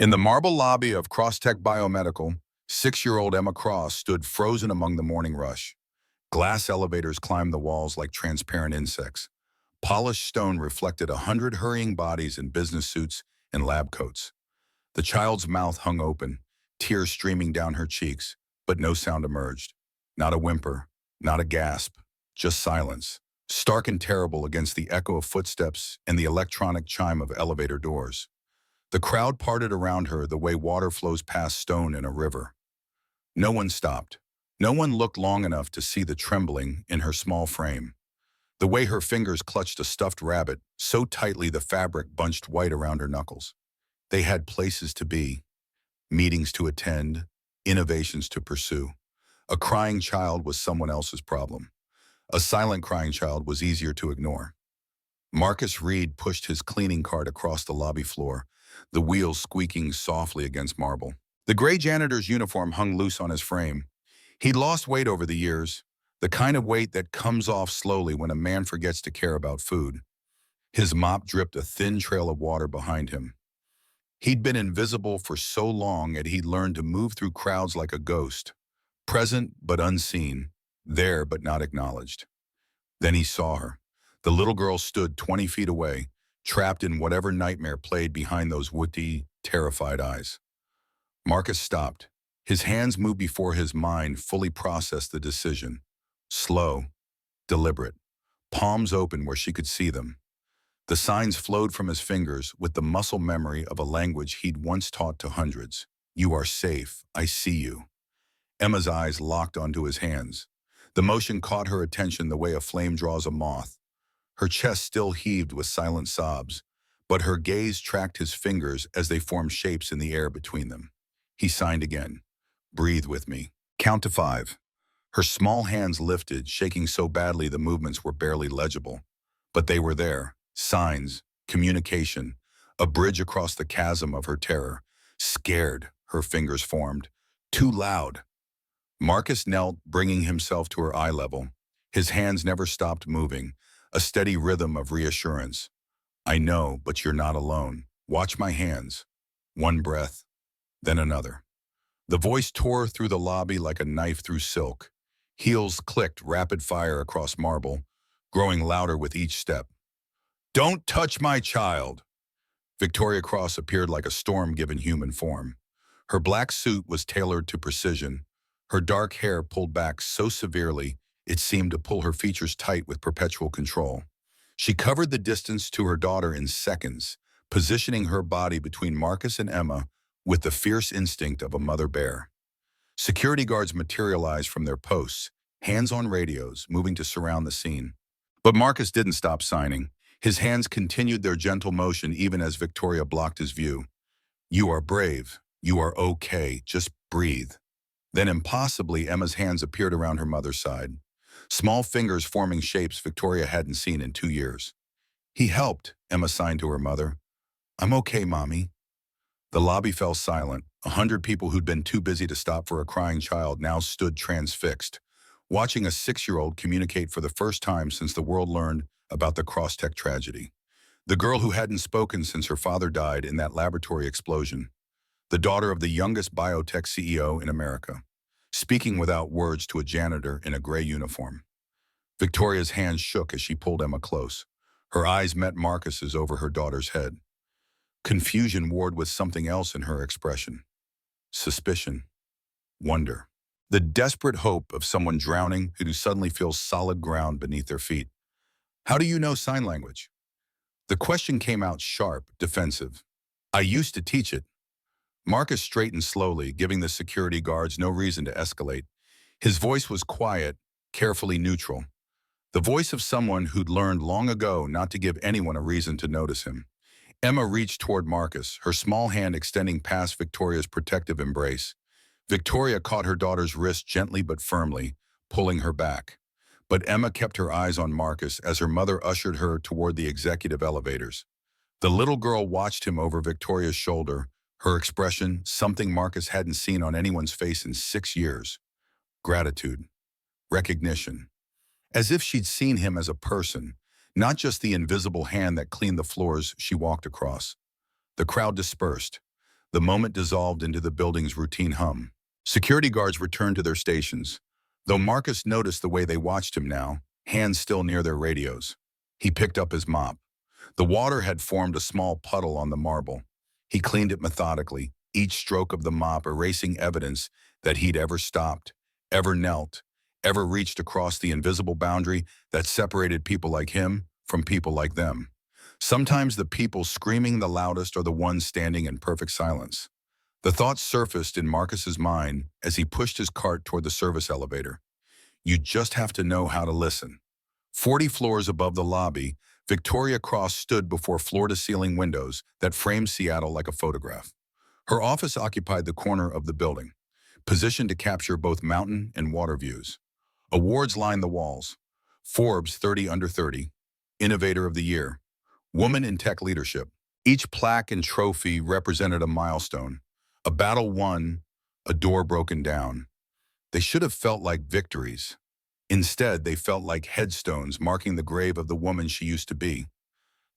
In the marble lobby of Crosstech Biomedical, 6-year-old Emma Cross stood frozen among the morning rush. Glass elevators climbed the walls like transparent insects. Polished stone reflected 100 hurrying bodies in business suits and lab coats. The child's mouth hung open, tears streaming down her cheeks, but no sound emerged. Not a whimper, not a gasp, just silence, stark and terrible against the echo of footsteps and the electronic chime of elevator doors. The crowd parted around her the way water flows past stone in a river. No one stopped. No one looked long enough to see the trembling in her small frame. The way her fingers clutched a stuffed rabbit so tightly the fabric bunched white around her knuckles. They had places to be, meetings to attend, innovations to pursue. A crying child was someone else's problem. A silent crying child was easier to ignore. Marcus Reed pushed his cleaning cart across the lobby floor, the wheels squeaking softly against marble. The gray janitor's uniform hung loose on his frame. He'd lost weight over the years, the kind of weight that comes off slowly when a man forgets to care about food. His mop dripped a thin trail of water behind him. He'd been invisible for so long that he'd learned to move through crowds like a ghost, present but unseen, there but not acknowledged. Then he saw her. The little girl stood 20 feet away, trapped in whatever nightmare played behind those woody, terrified eyes. Marcus stopped. His hands moved before his mind fully processed the decision. Slow, deliberate, palms open where she could see them. The signs flowed from his fingers with the muscle memory of a language he'd once taught to hundreds. You are safe. I see you. Emma's eyes locked onto his hands. The motion caught her attention the way a flame draws a moth. Her chest still heaved with silent sobs, but her gaze tracked his fingers as they formed shapes in the air between them. He signed again. Breathe with me. Count to 5. Her small hands lifted, shaking so badly the movements were barely legible. But they were there. Signs, communication, a bridge across the chasm of her terror. Scared, her fingers formed. Too loud. Marcus knelt, bringing himself to her eye level. His hands never stopped moving, a steady rhythm of reassurance. I know, but you're not alone. Watch my hands. One breath, then another. The voice tore through the lobby like a knife through silk. Heels clicked rapid fire across marble, growing louder with each step. Don't touch my child! Victoria Cross appeared like a storm given human form. Her black suit was tailored to precision, her dark hair pulled back so severely it seemed to pull her features tight with perpetual control. She covered the distance to her daughter in seconds, positioning her body between Marcus and Emma with the fierce instinct of a mother bear. Security guards materialized from their posts, hands on radios, moving to surround the scene. But Marcus didn't stop signing. His hands continued their gentle motion even as Victoria blocked his view. You are brave. You are okay. Just breathe. Then impossibly, Emma's hands appeared around her mother's side. Small fingers forming shapes Victoria hadn't seen in 2 years. He helped, Emma signed to her mother. I'm okay, Mommy. The lobby fell silent. 100 people who'd been too busy to stop for a crying child now stood transfixed, watching a 6-year-old communicate for the first time since the world learned about the Crosstech tragedy. The girl who hadn't spoken since her father died in that laboratory explosion. The daughter of the youngest biotech CEO in America, speaking without words to a janitor in a gray uniform. Victoria's hands shook as she pulled Emma close. Her eyes met Marcus's over her daughter's head. Confusion warred with something else in her expression. Suspicion. Wonder. The desperate hope of someone drowning who suddenly feels solid ground beneath their feet. How do you know sign language? The question came out sharp, defensive. I used to teach it. Marcus straightened slowly, giving the security guards no reason to escalate. His voice was quiet, carefully neutral. The voice of someone who'd learned long ago not to give anyone a reason to notice him. Emma reached toward Marcus, her small hand extending past Victoria's protective embrace. Victoria caught her daughter's wrist gently but firmly, pulling her back. But Emma kept her eyes on Marcus as her mother ushered her toward the executive elevators. The little girl watched him over Victoria's shoulder, her expression something Marcus hadn't seen on anyone's face in 6 years. Gratitude. Recognition. As if she'd seen him as a person, not just the invisible hand that cleaned the floors she walked across. The crowd dispersed. The moment dissolved into the building's routine hum. Security guards returned to their stations, though Marcus noticed the way they watched him now, hands still near their radios. He picked up his mop. The water had formed a small puddle on the marble. He cleaned it methodically, each stroke of the mop erasing evidence that he'd ever stopped, ever knelt, ever reached across the invisible boundary that separated people like him from people like them. Sometimes the people screaming the loudest are the ones standing in perfect silence. The thought surfaced in Marcus's mind as he pushed his cart toward the service elevator. You just have to know how to listen. 40 floors above the lobby, Victoria Cross stood before floor-to-ceiling windows that framed Seattle like a photograph. Her office occupied the corner of the building, positioned to capture both mountain and water views. Awards lined the walls. Forbes 30 Under 30, Innovator of the Year, Woman in Tech Leadership. Each plaque and trophy represented a milestone, a battle won, a door broken down. They should have felt like victories. Instead, they felt like headstones marking the grave of the woman she used to be.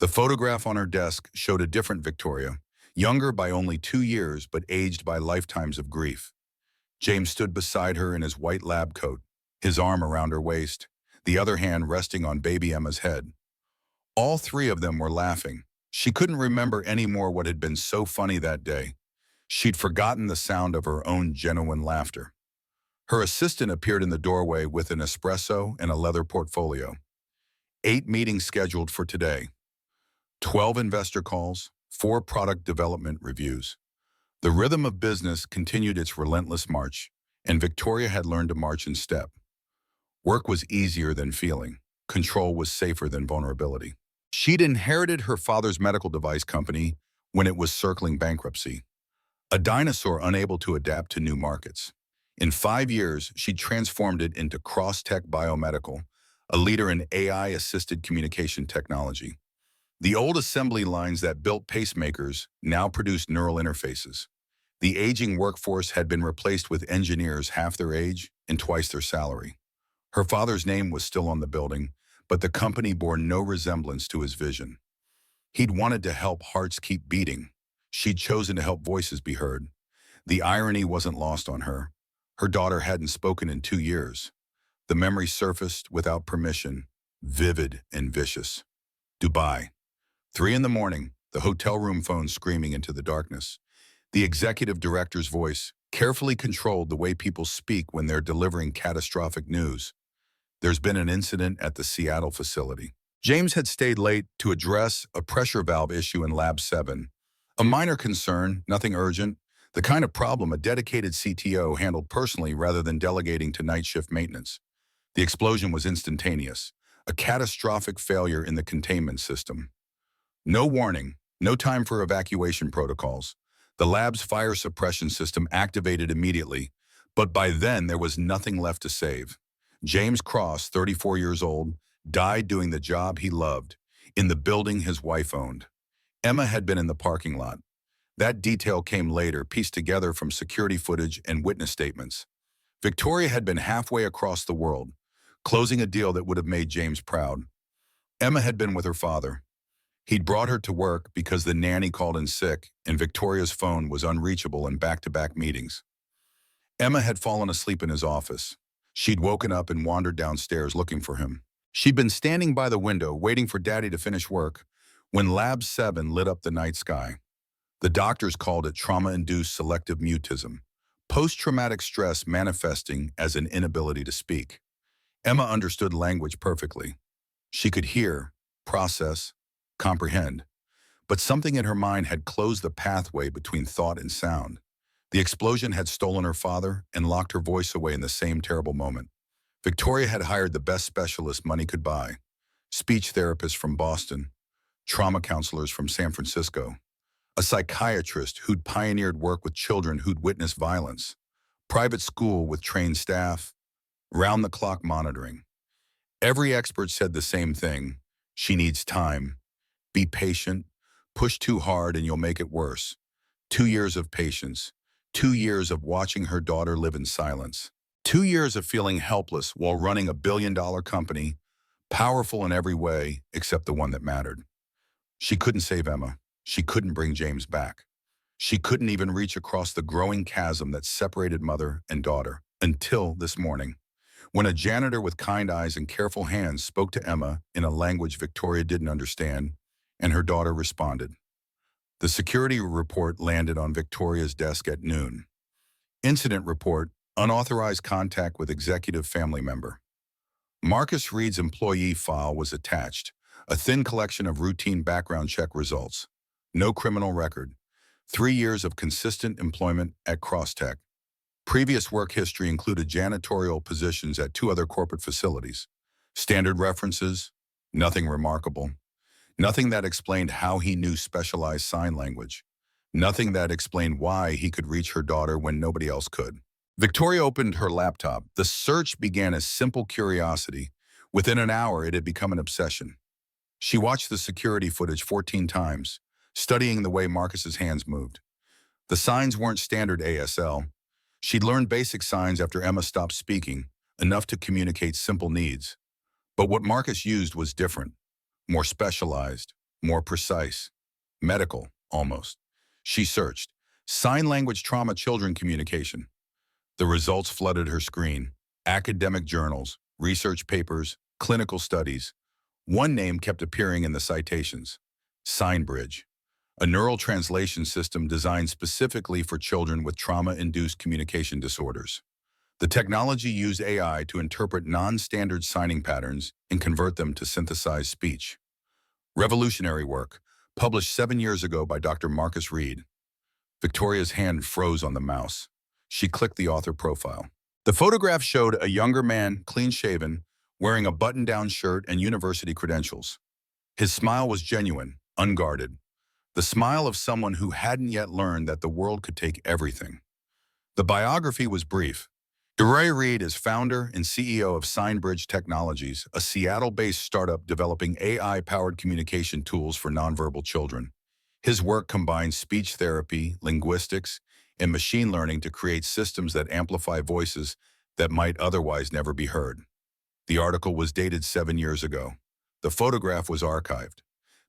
The photograph on her desk showed a different Victoria, younger by only 2 years but aged by lifetimes of grief. James stood beside her in his white lab coat, his arm around her waist, the other hand resting on baby Emma's head. All three of them were laughing. She couldn't remember anymore what had been so funny that day. She'd forgotten the sound of her own genuine laughter. Her assistant appeared in the doorway with an espresso and a leather portfolio. 8 meetings scheduled for today. 12 investor calls, 4 product development reviews. The rhythm of business continued its relentless march, and Victoria had learned to march in step. Work was easier than feeling. Control was safer than vulnerability. She'd inherited her father's medical device company when it was circling bankruptcy, a dinosaur unable to adapt to new markets. In 5 years, she transformed it into Cross-Tech Biomedical, a leader in AI-assisted communication technology. The old assembly lines that built pacemakers now produced neural interfaces. The aging workforce had been replaced with engineers half their age and twice their salary. Her father's name was still on the building, but the company bore no resemblance to his vision. He'd wanted to help hearts keep beating. She'd chosen to help voices be heard. The irony wasn't lost on her. Her daughter hadn't spoken in 2 years. The memory surfaced without permission, vivid and vicious. Dubai. 3 in the morning, the hotel room phone screaming into the darkness. The executive director's voice carefully controlled the way people speak when they're delivering catastrophic news. There's been an incident at the Seattle facility. James had stayed late to address a pressure valve issue in Lab 7. A minor concern, nothing urgent, the kind of problem a dedicated CTO handled personally rather than delegating to night shift maintenance. The explosion was instantaneous, a catastrophic failure in the containment system. No warning, no time for evacuation protocols. The lab's fire suppression system activated immediately, but by then there was nothing left to save. James Cross, 34 years old, died doing the job he loved, in the building his wife owned. Emma had been in the parking lot. That detail came later, pieced together from security footage and witness statements. Victoria had been halfway across the world, closing a deal that would have made James proud. Emma had been with her father. He'd brought her to work because the nanny called in sick and Victoria's phone was unreachable in back-to-back meetings. Emma had fallen asleep in his office. She'd woken up and wandered downstairs looking for him. She'd been standing by the window waiting for Daddy to finish work when Lab 7 lit up the night sky. The doctors called it trauma-induced selective mutism, post-traumatic stress manifesting as an inability to speak. Emma understood language perfectly. She could hear, process, comprehend, but something in her mind had closed the pathway between thought and sound. The explosion had stolen her father and locked her voice away in the same terrible moment. Victoria had hired the best specialists money could buy, speech therapists from Boston, trauma counselors from San Francisco, a psychiatrist who'd pioneered work with children who'd witnessed violence, private school with trained staff, round-the-clock monitoring. Every expert said the same thing: she needs time. Be patient, push too hard and you'll make it worse. 2 years of patience, 2 years of watching her daughter live in silence, 2 years of feeling helpless while running a billion-dollar company, powerful in every way except the one that mattered. She couldn't save Emma. She couldn't bring James back. She couldn't even reach across the growing chasm that separated mother and daughter until this morning, when a janitor with kind eyes and careful hands spoke to Emma in a language Victoria didn't understand, and her daughter responded. The security report landed on Victoria's desk at noon. Incident report, unauthorized contact with executive family member. Marcus Reed's employee file was attached, a thin collection of routine background check results. No criminal record. 3 years of consistent employment at Crosstech. Previous work history included janitorial positions at 2 other corporate facilities. Standard references, nothing remarkable. Nothing that explained how he knew specialized sign language. Nothing that explained why he could reach her daughter when nobody else could. Victoria opened her laptop. The search began as simple curiosity. Within an hour, it had become an obsession. She watched the security footage 14 times, studying the way Marcus's hands moved. The signs weren't standard ASL. She'd learned basic signs after Emma stopped speaking, enough to communicate simple needs. But what Marcus used was different, more specialized, more precise, medical, almost. She searched, sign language trauma children communication. The results flooded her screen. Academic journals, research papers, clinical studies. One name kept appearing in the citations. SignBridge, a neural translation system designed specifically for children with trauma-induced communication disorders. The technology used AI to interpret non-standard signing patterns and convert them to synthesized speech. Revolutionary work, published 7 years ago by Dr. Marcus Reed. Victoria's hand froze on the mouse. She clicked the author profile. The photograph showed a younger man, clean-shaven, wearing a button-down shirt and university credentials. His smile was genuine, unguarded. The smile of someone who hadn't yet learned that the world could take everything. The biography was brief. Ray Reed is founder and CEO of SignBridge Technologies, a Seattle-based startup developing AI-powered communication tools for nonverbal children. His work combines speech therapy, linguistics, and machine learning to create systems that amplify voices that might otherwise never be heard. The article was dated 7 years ago. The photograph was archived.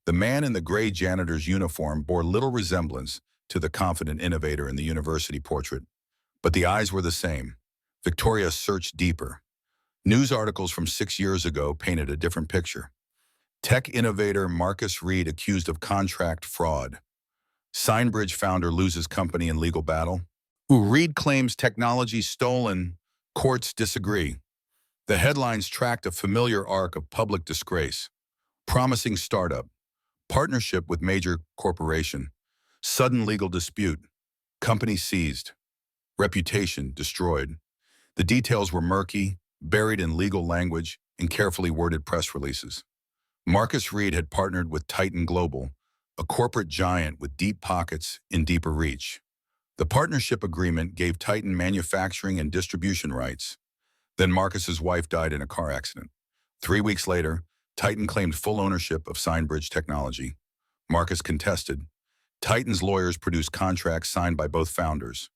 The man in the gray janitor's uniform bore little resemblance to the confident innovator in the university portrait, but the eyes were the same. Victoria searched deeper. News articles from 6 years ago painted a different picture. Tech innovator Marcus Reed accused of contract fraud. SignBridge founder loses company in legal battle. Reed claims technology stolen. Courts disagree. The headlines tracked a familiar arc of public disgrace. Promising startup. Partnership with major corporation. Sudden legal dispute. Company seized. Reputation destroyed. The details were murky, buried in legal language and carefully worded press releases. Marcus Reed had partnered with Titan Global, a corporate giant with deep pockets and deeper reach. The partnership agreement gave Titan manufacturing and distribution rights. Then Marcus's wife died in a car accident. 3 weeks later, Titan claimed full ownership of SignBridge Technology. Marcus contested. Titan's lawyers produced contracts signed by both founders.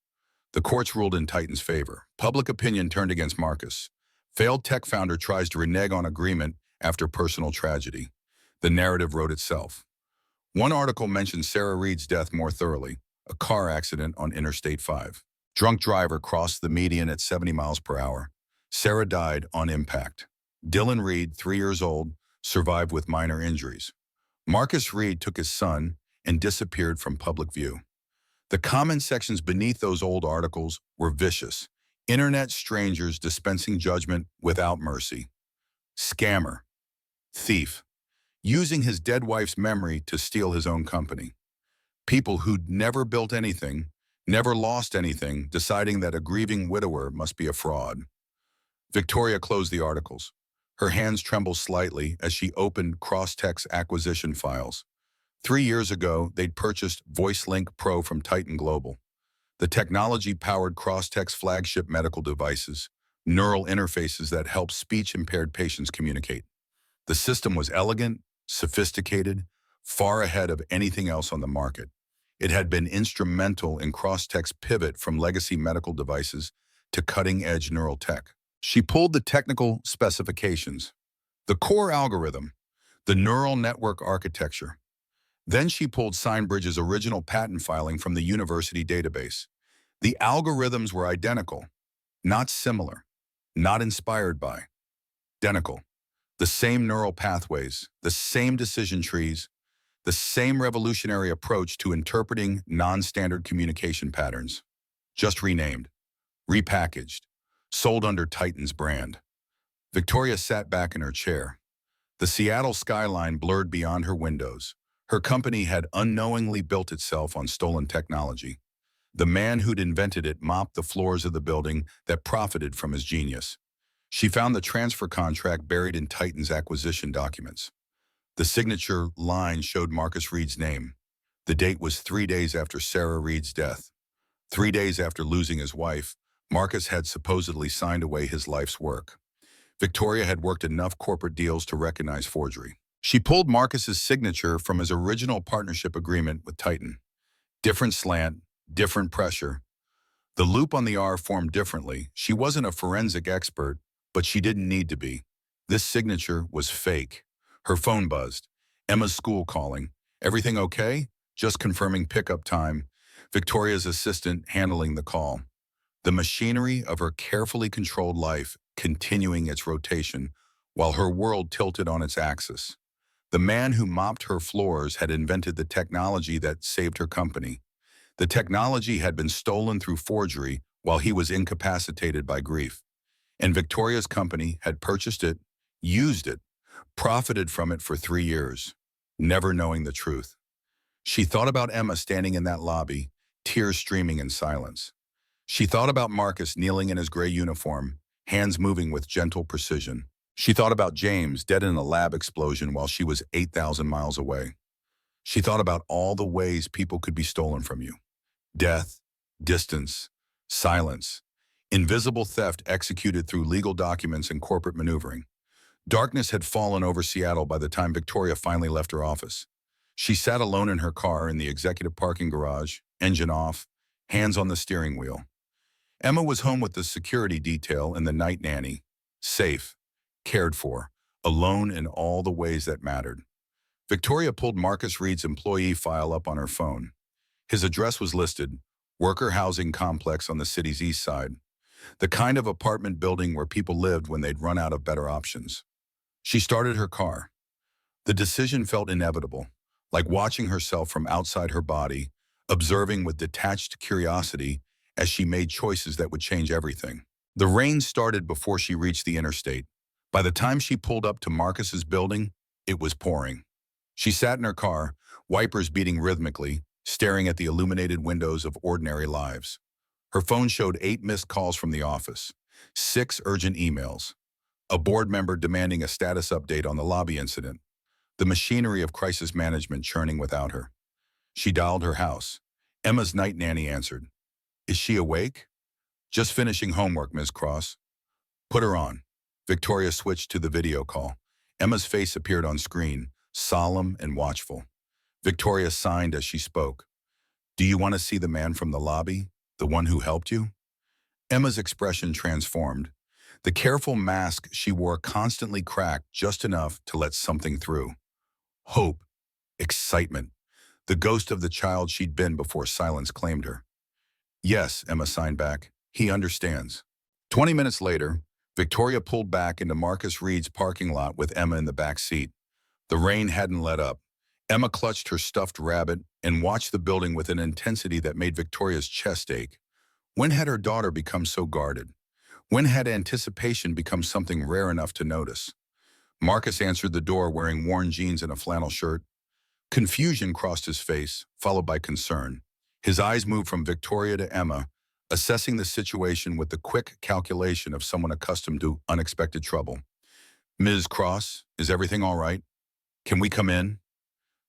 The courts ruled in Titan's favor. Public opinion turned against Marcus. Failed tech founder tries to renege on agreement after personal tragedy. The narrative wrote itself. One article mentioned Sarah Reed's death more thoroughly, a car accident on Interstate 5. Drunk driver crossed the median at 70 miles per hour. Sarah died on impact. Dylan Reed, 3 years old, survived with minor injuries. Marcus Reed took his son and disappeared from public view. The comment sections beneath those old articles were vicious. Internet strangers dispensing judgment without mercy. Scammer. Thief. Using his dead wife's memory to steal his own company. People who'd never built anything, never lost anything, deciding that a grieving widower must be a fraud. Victoria closed the articles. Her hands trembled slightly as she opened Crosstech's acquisition files. 3 years ago, they'd purchased VoiceLink Pro from Titan Global. The technology powered Crosstech's flagship medical devices, neural interfaces that help speech-impaired patients communicate. The system was elegant, sophisticated, far ahead of anything else on the market. It had been instrumental in Crosstech's pivot from legacy medical devices to cutting-edge neural tech. She pulled the technical specifications, the core algorithm, the neural network architecture. Then she pulled Signbridge's original patent filing from the university database. The algorithms were identical, not similar, not inspired by, identical. The same neural pathways, the same decision trees, the same revolutionary approach to interpreting non-standard communication patterns. Just renamed, repackaged, sold under Titan's brand. Victoria sat back in her chair. The Seattle skyline blurred beyond her windows. Her company had unknowingly built itself on stolen technology. The man who'd invented it mopped the floors of the building that profited from his genius. She found the transfer contract buried in Titan's acquisition documents. The signature line showed Marcus Reed's name. The date was 3 days after Sarah Reed's death. 3 days after losing his wife, Marcus had supposedly signed away his life's work. Victoria had worked enough corporate deals to recognize forgery. She pulled Marcus's signature from his original partnership agreement with Titan. Different slant, different pressure. The loop on the R formed differently. She wasn't a forensic expert, but she didn't need to be. This signature was fake. Her phone buzzed. Emma's school calling. Everything okay? Just confirming pickup time. Victoria's assistant handling the call. The machinery of her carefully controlled life continuing its rotation while her world tilted on its axis. The man who mopped her floors had invented the technology that saved her company. The technology had been stolen through forgery while he was incapacitated by grief. And Victoria's company had purchased it, used it, profited from it for 3 years, never knowing the truth. She thought about Emma standing in that lobby, tears streaming in silence. She thought about Marcus kneeling in his gray uniform, hands moving with gentle precision. She thought about James dead in a lab explosion while she was 8,000 miles away. She thought about all the ways people could be stolen from you. Death, distance, silence, invisible theft executed through legal documents and corporate maneuvering. Darkness had fallen over Seattle by the time Victoria finally left her office. She sat alone in her car in the executive parking garage, engine off, hands on the steering wheel. Emma was home with the security detail and the night nanny, safe, cared for, alone in all the ways that mattered. Victoria pulled Marcus Reed's employee file up on her phone. His address was listed, worker housing complex on the city's east side, the kind of apartment building where people lived when they'd run out of better options. She started her car. The decision felt inevitable, like watching herself from outside her body, observing with detached curiosity as she made choices that would change everything. The rain started before she reached the interstate. By the time she pulled up to Marcus's building, it was pouring. She sat in her car, wipers beating rhythmically, staring at the illuminated windows of ordinary lives. Her phone showed 8 missed calls from the office, 6 urgent emails, a board member demanding a status update on the lobby incident, the machinery of crisis management churning without her. She dialed her house. Emma's night nanny answered. Is she awake? Just finishing homework, Ms. Cross. Put her on. Victoria switched to the video call. Emma's face appeared on screen, solemn and watchful. Victoria signed as she spoke. Do you want to see the man from the lobby? The one who helped you? Emma's expression transformed. The careful mask she wore constantly cracked just enough to let something through. Hope, excitement, the ghost of the child she'd been before silence claimed her. Yes, Emma signed back. He understands. 20 minutes later, Victoria pulled back into Marcus Reed's parking lot with Emma in the back seat. The rain hadn't let up. Emma clutched her stuffed rabbit and watched the building with an intensity that made Victoria's chest ache. When had her daughter become so guarded? When had anticipation become something rare enough to notice? Marcus answered the door wearing worn jeans and a flannel shirt. Confusion crossed his face, followed by concern. His eyes moved from Victoria to Emma, assessing the situation with the quick calculation of someone accustomed to unexpected trouble. Ms. Cross, is everything all right? Can we come in?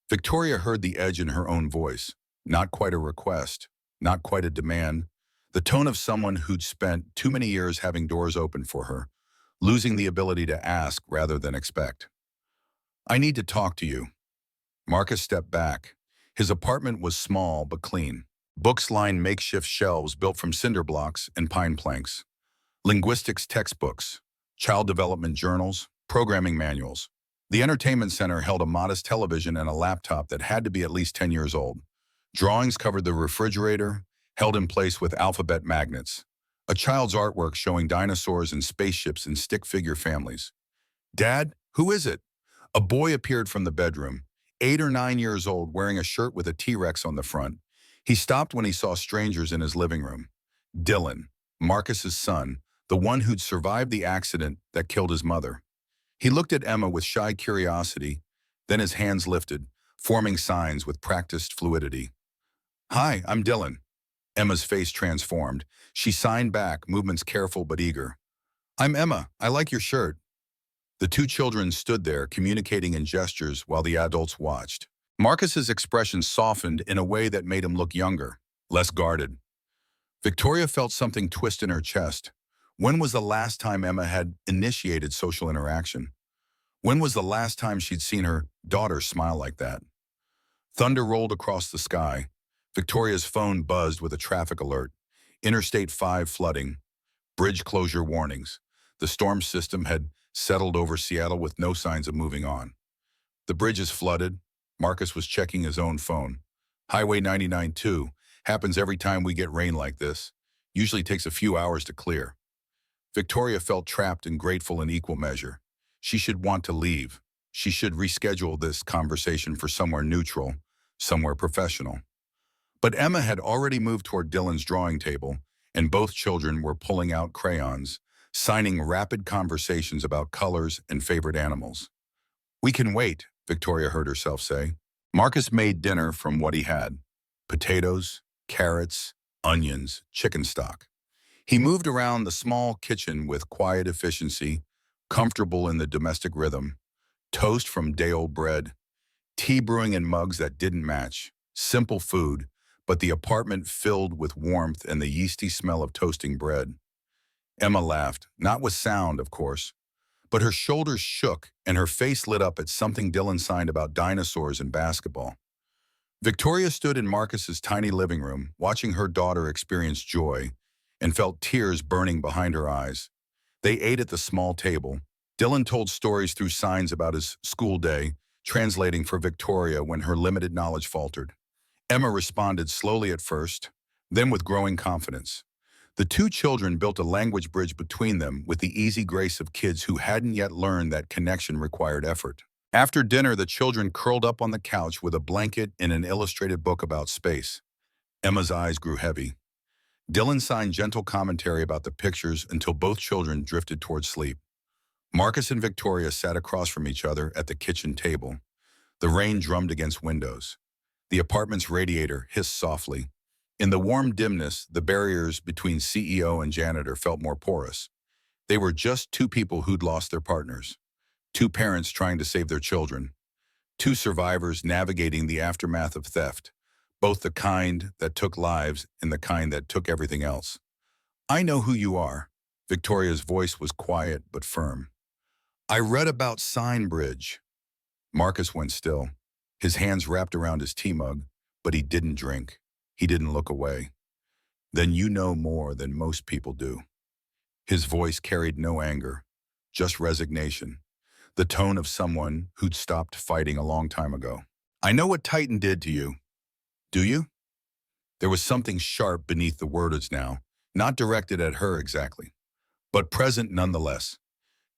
Victoria heard the edge in her own voice. Not quite a request, not quite a demand. The tone of someone who'd spent too many years having doors open for her, losing the ability to ask rather than expect. I need to talk to you. Marcus stepped back. His apartment was small but clean. Books lined makeshift shelves built from cinder blocks and pine planks. Linguistics textbooks, child development journals, programming manuals. The entertainment center held a modest television and a laptop that had to be at least 10 years old. Drawings covered the refrigerator, held in place with alphabet magnets. A child's artwork showing dinosaurs and spaceships in stick figure families. "Dad, who is it?" A boy appeared from the bedroom, 8 or 9 years old, wearing a shirt with a T-Rex on the front. He stopped when he saw strangers in his living room. Dylan, Marcus's son, the one who'd survived the accident that killed his mother. He looked at Emma with shy curiosity, then his hands lifted, forming signs with practiced fluidity. "Hi, I'm Dylan." Emma's face transformed. She signed back, movements careful but eager. "I'm Emma. I like your shirt." The two children stood there, communicating in gestures while the adults watched. Marcus's expression softened in a way that made him look younger, less guarded. Victoria felt something twist in her chest. When was the last time Emma had initiated social interaction? When was the last time she'd seen her daughter smile like that? Thunder rolled across the sky. Victoria's phone buzzed with a traffic alert. Interstate 5 flooding. Bridge closure warnings. The storm system had settled over Seattle with no signs of moving on. "The bridge is flooded." Marcus was checking his own phone. "Highway 99 too. Happens every time we get rain like this. Usually takes a few hours to clear." Victoria felt trapped and grateful in equal measure. She should want to leave. She should reschedule this conversation for somewhere neutral, somewhere professional. But Emma had already moved toward Dylan's drawing table, and both children were pulling out crayons, signing rapid conversations about colors and favorite animals. "We can wait," Victoria heard herself say. Marcus made dinner from what he had: potatoes, carrots, onions, chicken stock. He moved around the small kitchen with quiet efficiency, comfortable in the domestic rhythm. Toast from day-old bread, tea brewing in mugs that didn't match. Simple food, but the apartment filled with warmth and the yeasty smell of toasting bread. Emma laughed, not with sound, of course, but her shoulders shook and her face lit up at something Dylan signed about dinosaurs and basketball. Victoria stood in Marcus's tiny living room, watching her daughter experience joy, and felt tears burning behind her eyes. They ate at the small table. Dylan told stories through signs about his school day, translating for Victoria when her limited knowledge faltered. Emma responded slowly at first, then with growing confidence. The two children built a language bridge between them with the easy grace of kids who hadn't yet learned that connection required effort. After dinner, the children curled up on the couch with a blanket and an illustrated book about space. Emma's eyes grew heavy. Dylan signed gentle commentary about the pictures until both children drifted toward sleep. Marcus and Victoria sat across from each other at the kitchen table. The rain drummed against windows. The apartment's radiator hissed softly. In the warm dimness, the barriers between CEO and janitor felt more porous. They were just two people who'd lost their partners. Two parents trying to save their children. Two survivors navigating the aftermath of theft, both the kind that took lives and the kind that took everything else. "I know who you are." Victoria's voice was quiet but firm. "I read about Sign Bridge." Marcus went still, his hands wrapped around his tea mug, but he didn't drink. He didn't look away. "Then you know more than most people do." His voice carried no anger, just resignation, the tone of someone who'd stopped fighting a long time ago. "I know what Titan did to you. Do you?" There was something sharp beneath the words now, not directed at her exactly, but present nonetheless.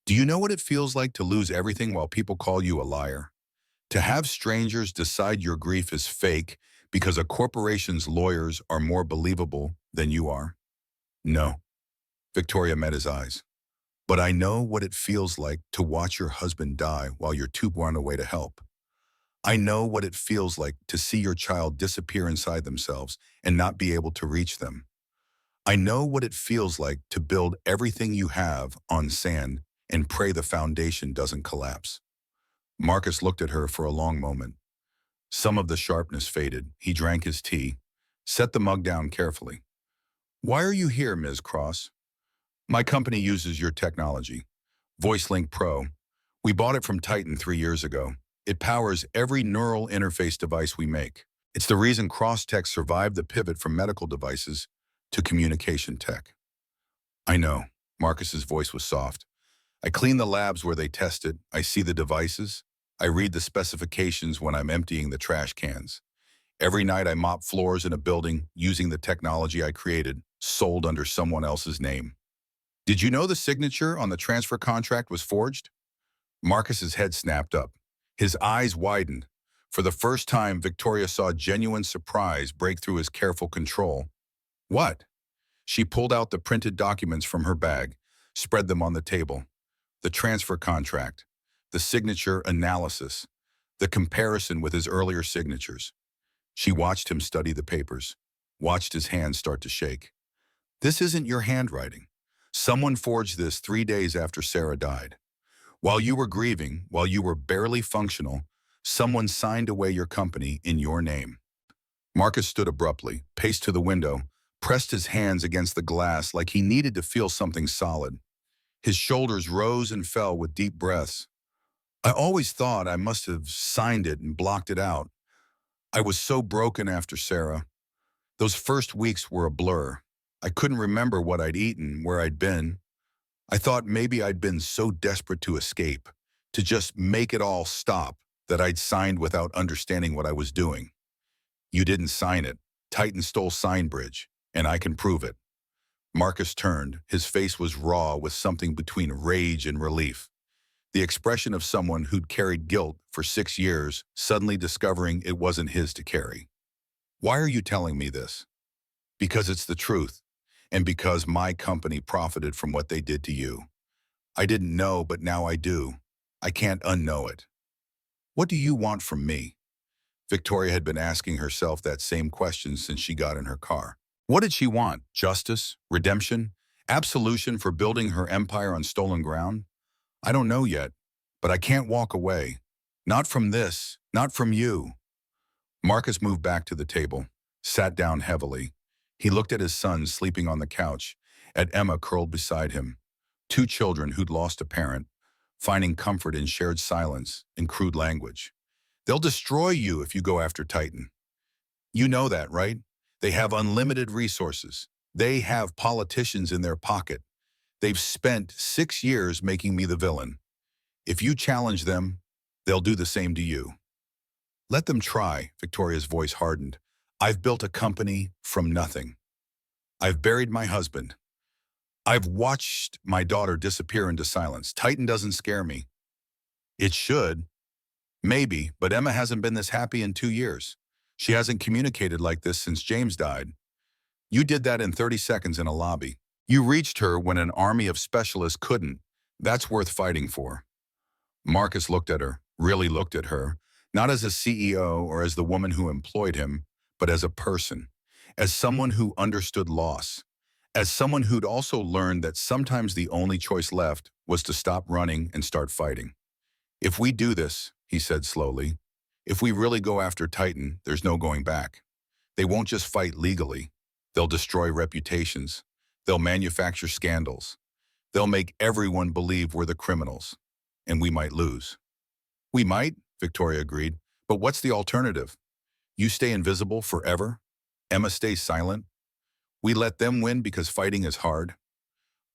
"Do you know what it feels like to lose everything while people call you a liar? To have strangers decide your grief is fake because a corporation's lawyers are more believable than you are?" "No." Victoria met his eyes. "But I know what it feels like to watch your husband die while your two run away to help. I know what it feels like to see your child disappear inside themselves and not be able to reach them. I know what it feels like to build everything you have on sand and pray the foundation doesn't collapse." Marcus looked at her for a long moment. Some of the sharpness faded. He drank his tea, set the mug down carefully. "Why are you here, Ms. Cross?" "My company uses your technology, VoiceLink Pro. We bought it from Titan 3 years ago. It powers every neural interface device we make. It's the reason Crosstech survived the pivot from medical devices to communication tech." "I know." Marcus's voice was soft. "I clean the labs where they test it. I see the devices. I read the specifications when I'm emptying the trash cans. Every night I mop floors in a building using the technology I created, sold under someone else's name. Did you know the signature on the transfer contract was forged? Marcus's head snapped up. His eyes widened. For the first time, Victoria saw genuine surprise break through his careful control. What? She pulled out the printed documents from her bag, spread them on the table. The transfer contract, the signature analysis, the comparison with his earlier signatures. She watched him study the papers, watched his hands start to shake. This isn't your handwriting. Someone forged this 3 days after Sarah died. While you were grieving, while you were barely functional, someone signed away your company in your name. Marcus stood abruptly, paced to the window, pressed his hands against the glass like he needed to feel something solid. His shoulders rose and fell with deep breaths. I always thought I must have signed it and blocked it out. I was so broken after Sarah. Those first weeks were a blur. I couldn't remember what I'd eaten, where I'd been. I thought maybe I'd been so desperate to escape, to just make it all stop, that I'd signed without understanding what I was doing. You didn't sign it. Titan stole Signbridge, and I can prove it. Marcus turned. His face was raw with something between rage and relief. The expression of someone who'd carried guilt for 6 years, suddenly discovering it wasn't his to carry. Why are you telling me this? Because it's the truth, and because my company profited from what they did to you. I didn't know, but now I do. I can't unknow it. What do you want from me? Victoria had been asking herself that same question since she got in her car. What did she want? Justice? Redemption? Absolution for building her empire on stolen ground? I don't know yet, but I can't walk away. Not from this, not from you. Marcus moved back to the table, sat down heavily. He looked at his son sleeping on the couch, at Emma curled beside him. 2 children who'd lost a parent, finding comfort in shared silence and crude language. They'll destroy you if you go after Titan. You know that, right? They have unlimited resources. They have politicians in their pocket. They've spent 6 years making me the villain. If you challenge them, they'll do the same to you. Let them try, Victoria's voice hardened. I've built a company from nothing. I've buried my husband. I've watched my daughter disappear into silence. Titan doesn't scare me. It should. Maybe, but Emma hasn't been this happy in 2 years. She hasn't communicated like this since James died. You did that in 30 seconds in a lobby. You reached her when an army of specialists couldn't. That's worth fighting for. Marcus looked at her, really looked at her, not as a CEO or as the woman who employed him, but as a person, as someone who understood loss, as someone who'd also learned that sometimes the only choice left was to stop running and start fighting. If we do this, he said slowly, if we really go after Titan, there's no going back. They won't just fight legally. They'll destroy reputations. They'll manufacture scandals. They'll make everyone believe we're the criminals, and we might lose. We might, Victoria agreed, but what's the alternative? You stay invisible forever? Emma stays silent? We let them win because fighting is hard?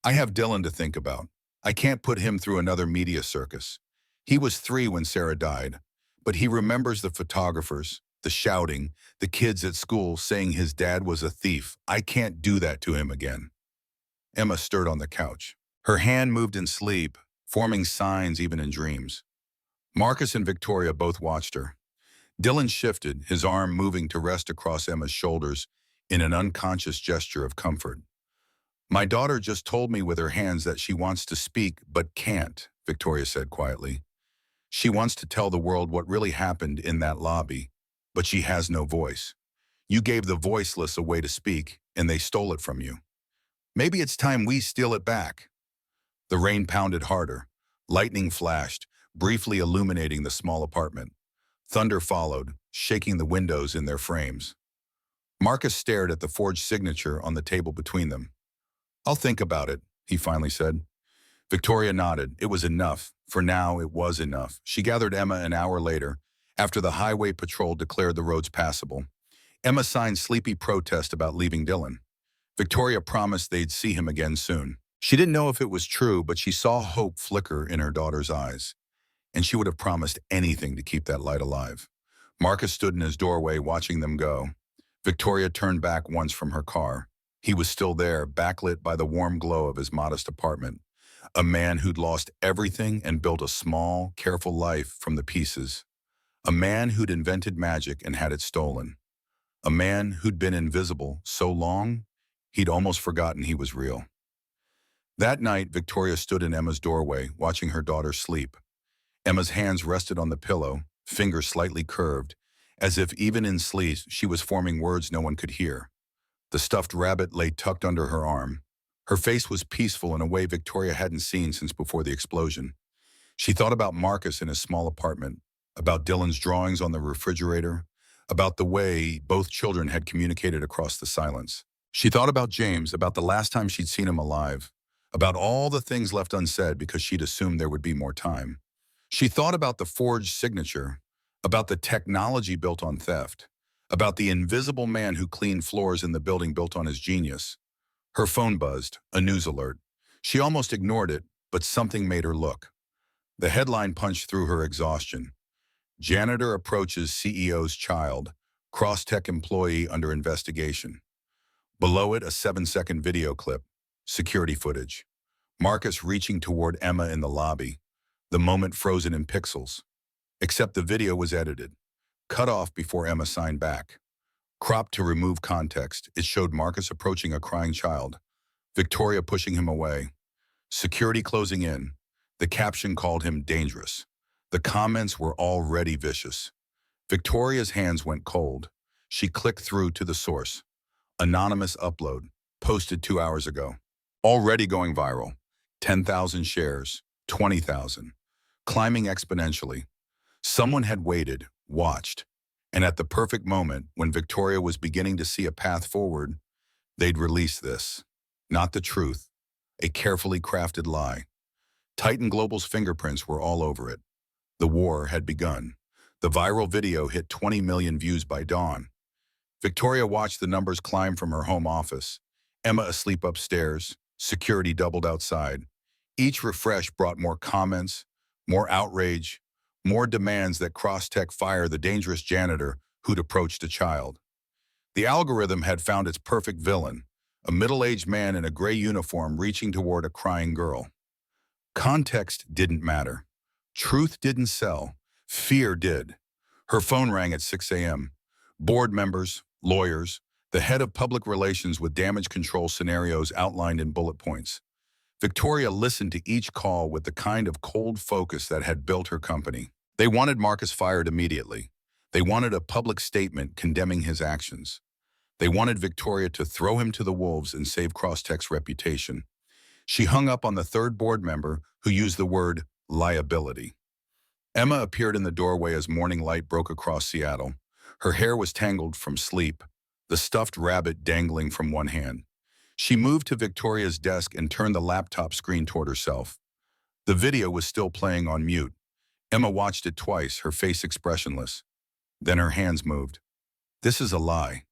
I have Dylan to think about. I can't put him through another media circus. He was 3 when Sarah died, but he remembers the photographers, the shouting, the kids at school saying his dad was a thief. I can't do that to him again. Emma stirred on the couch. Her hand moved in sleep, forming signs even in dreams. Marcus and Victoria both watched her. Dylan shifted, his arm moving to rest across Emma's shoulders in an unconscious gesture of comfort. My daughter just told me with her hands that she wants to speak but can't, Victoria said quietly. She wants to tell the world what really happened in that lobby, but she has no voice. You gave the voiceless a way to speak, and they stole it from you. Maybe it's time we steal it back. The rain pounded harder. Lightning flashed, briefly illuminating the small apartment. Thunder followed, shaking the windows in their frames. Marcus stared at the forged signature on the table between them. I'll think about it, he finally said. Victoria nodded. It was enough. For now, it was enough. She gathered Emma an hour later, after the highway patrol declared the roads passable. Emma signed sleepy protest about leaving Dylan. Victoria promised they'd see him again soon. She didn't know if it was true, but she saw hope flicker in her daughter's eyes. and she would have promised anything to keep that light alive. Marcus stood in his doorway watching them go. Victoria turned back once from her car. He was still there, backlit by the warm glow of his modest apartment. A man who'd lost everything and built a small, careful life from the pieces. A man who'd invented magic and had it stolen. A man who'd been invisible so long, he'd almost forgotten he was real. That night, Victoria stood in Emma's doorway, watching her daughter sleep. Emma's hands rested on the pillow, fingers slightly curved, as if even in sleep she was forming words no one could hear. The stuffed rabbit lay tucked under her arm. Her face was peaceful in a way Victoria hadn't seen since before the explosion. She thought about Marcus in his small apartment, about Dylan's drawings on the refrigerator, about the way both children had communicated across the silence. She thought about James, about the last time she'd seen him alive, about all the things left unsaid because she'd assumed there would be more time. She thought about the forged signature, about the technology built on theft, about the invisible man who cleaned floors in the building built on his genius. Her phone buzzed, a news alert. She almost ignored it, but something made her look. The headline punched through her exhaustion. Janitor approaches CEO's child, cross-tech employee under investigation. Below it, a 7-second video clip, security footage. Marcus reaching toward Emma in the lobby, the moment frozen in pixels. Except the video was edited, cut off before Emma signed back. Cropped to remove context, it showed Marcus approaching a crying child, Victoria pushing him away, security closing in. The caption called him dangerous. The comments were already vicious. Victoria's hands went cold. She clicked through to the source. Anonymous upload, posted 2 hours ago. Already going viral. 10,000 shares, 20,000. Climbing exponentially. Someone had waited, watched, and at the perfect moment, when Victoria was beginning to see a path forward, they'd release this. Not the truth, a carefully crafted lie. Titan Global's fingerprints were all over it. The war had begun. The viral video hit 20 million views by dawn. Victoria watched the numbers climb from her home office. Emma asleep upstairs, security doubled outside. Each refresh brought more comments, more outrage, more demands that Crosstech fire the dangerous janitor who'd approached a child. The algorithm had found its perfect villain, a middle-aged man in a gray uniform reaching toward a crying girl. Context didn't matter. Truth didn't sell. Fear did. Her phone rang at 6 a.m. Board members, lawyers, the head of public relations with damage control scenarios outlined in bullet points. Victoria listened to each call with the kind of cold focus that had built her company. They wanted Marcus fired immediately. They wanted a public statement condemning his actions. They wanted Victoria to throw him to the wolves and save Crosstech's reputation. She hung up on the third board member who used the word liability. Emma appeared in the doorway as morning light broke across Seattle. Her hair was tangled from sleep, the stuffed rabbit dangling from one hand. She moved to Victoria's desk and turned the laptop screen toward herself. The video was still playing on mute. Emma watched it twice, her face expressionless. Then her hands moved. This is a lie.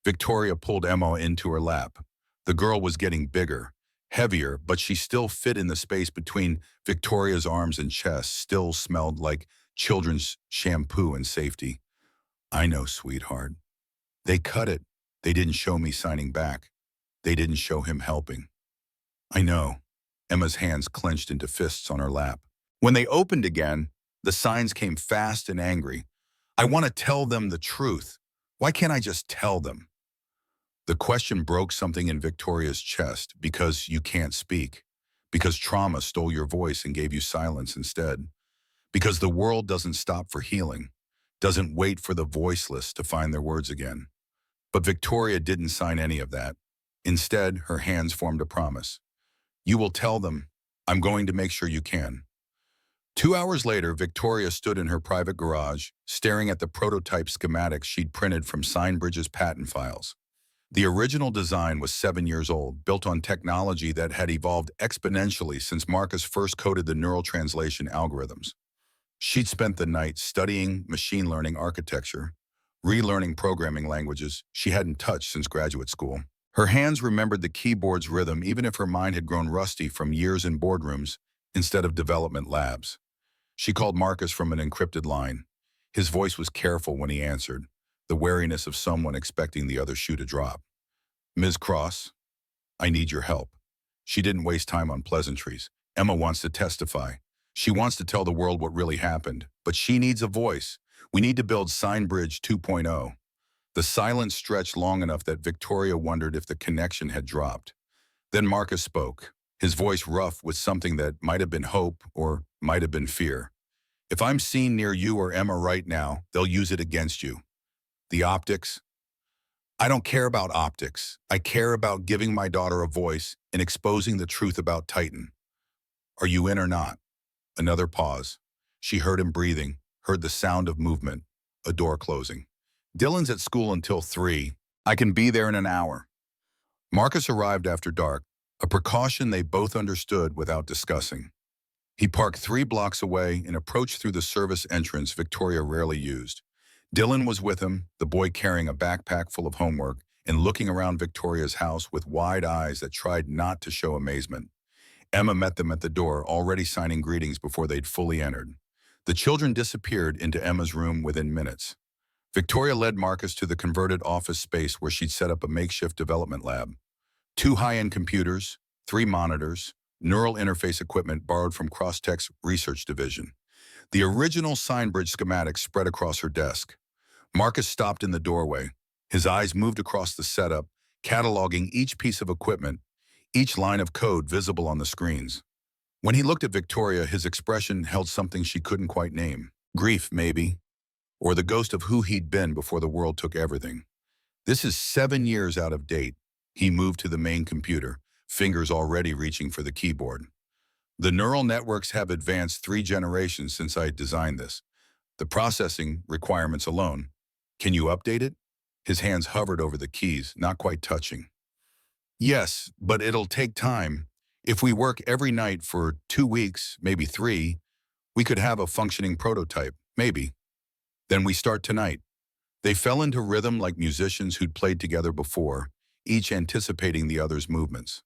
Victoria pulled Emma into her lap. The girl was getting bigger, heavier, but she still fit in the space between Victoria's arms and chest, still smelled like children's shampoo and safety. I know, sweetheart. They cut it. They didn't show me signing back. They didn't show him helping. I know. Emma's hands clenched into fists on her lap. When they opened again, the signs came fast and angry. I want to tell them the truth. Why can't I just tell them? The question broke something in Victoria's chest because you can't speak, because trauma stole your voice and gave you silence instead, because the world doesn't stop for healing, doesn't wait for the voiceless to find their words again. But Victoria didn't sign any of that. Instead, her hands formed a promise. You will tell them. I'm going to make sure you can. 2 hours later, Victoria stood in her private garage, staring at the prototype schematics she'd printed from Signbridge's patent files. The original design was 7 years old, built on technology that had evolved exponentially since Marcus first coded the neural translation algorithms. She'd spent the night studying machine learning architecture, relearning programming languages she hadn't touched since graduate school. Her hands remembered the keyboard's rhythm even if her mind had grown rusty from years in boardrooms instead of development labs. She called Marcus from an encrypted line. His voice was careful when he answered, the wariness of someone expecting the other shoe to drop. Ms. Cross, I need your help. She didn't waste time on pleasantries. Emma wants to testify. She wants to tell the world what really happened, but she needs a voice. We need to build Signbridge 2.0. The silence stretched long enough that Victoria wondered if the connection had dropped. Then Marcus spoke, his voice rough with something that might have been hope or might have been fear. If I'm seen near you or Emma right now, they'll use it against you. The optics? I don't care about optics. I care about giving my daughter a voice and exposing the truth about Titan. Are you in or not? Another pause. She heard him breathing, heard the sound of movement, a door closing. Dylan's at school until 3. I can be there in an hour. Marcus arrived after dark, a precaution they both understood without discussing. He parked 3 blocks away and approached through the service entrance Victoria rarely used. Dylan was with him, the boy carrying a backpack full of homework and looking around Victoria's house with wide eyes that tried not to show amazement. Emma met them at the door, already signing greetings before they'd fully entered. The children disappeared into Emma's room within minutes. Victoria led Marcus to the converted office space where she'd set up a makeshift development lab. 2 high-end computers, 3 monitors, neural interface equipment borrowed from Crosstech's research division. The original Signbridge schematics spread across her desk. Marcus stopped in the doorway. His eyes moved across the setup, cataloging each piece of equipment, each line of code visible on the screens. When he looked at Victoria, his expression held something she couldn't quite name. Grief, maybe, or the ghost of who he'd been before the world took everything. This is 7 years out of date. He moved to the main computer, fingers already reaching for the keyboard. The neural networks have advanced 3 generations since I designed this. The processing requirements alone. Can you update it? His hands hovered over the keys, not quite touching. Yes, but it'll take time. If we work every night for 2 weeks, maybe 3, we could have a functioning prototype, maybe. Then we start tonight. They fell into rhythm like musicians who'd played together before, each anticipating the other's movements.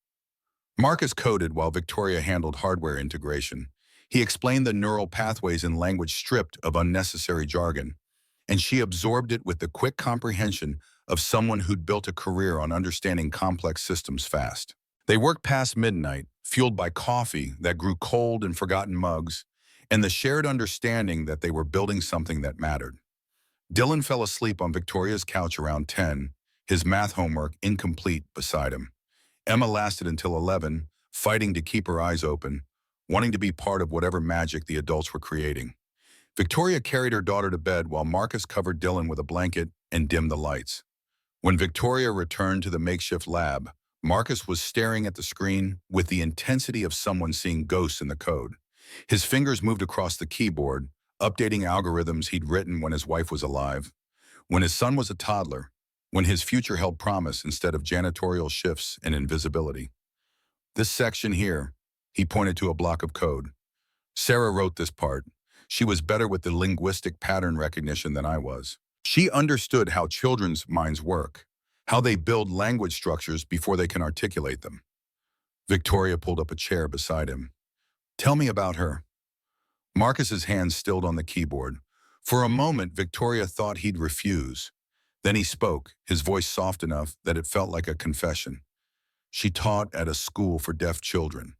Marcus coded while Victoria handled hardware integration. He explained the neural pathways in language stripped of unnecessary jargon, and she absorbed it with the quick comprehension of someone who'd built a career on understanding complex systems fast. They worked past midnight, fueled by coffee that grew cold in forgotten mugs, and the shared understanding that they were building something that mattered. Dylan fell asleep on Victoria's couch around 10, his math homework incomplete beside him. Emma lasted until 11, fighting to keep her eyes open, wanting to be part of whatever magic the adults were creating. Victoria carried her daughter to bed while Marcus covered Dylan with a blanket and dimmed the lights. When Victoria returned to the makeshift lab, Marcus was staring at the screen with the intensity of someone seeing ghosts in the code. His fingers moved across the keyboard, updating algorithms he'd written when his wife was alive, when his son was a toddler, when his future held promise instead of janitorial shifts and invisibility. This section here, he pointed to a block of code. Sarah wrote this part. She was better with the linguistic pattern recognition than I was. She understood how children's minds work, how they build language structures before they can articulate them. Victoria pulled up a chair beside him. Tell me about her. Marcus's hands stilled on the keyboard. For a moment, Victoria thought he'd refuse. Then he spoke, his voice soft enough that it felt like a confession. She taught at a school for deaf children.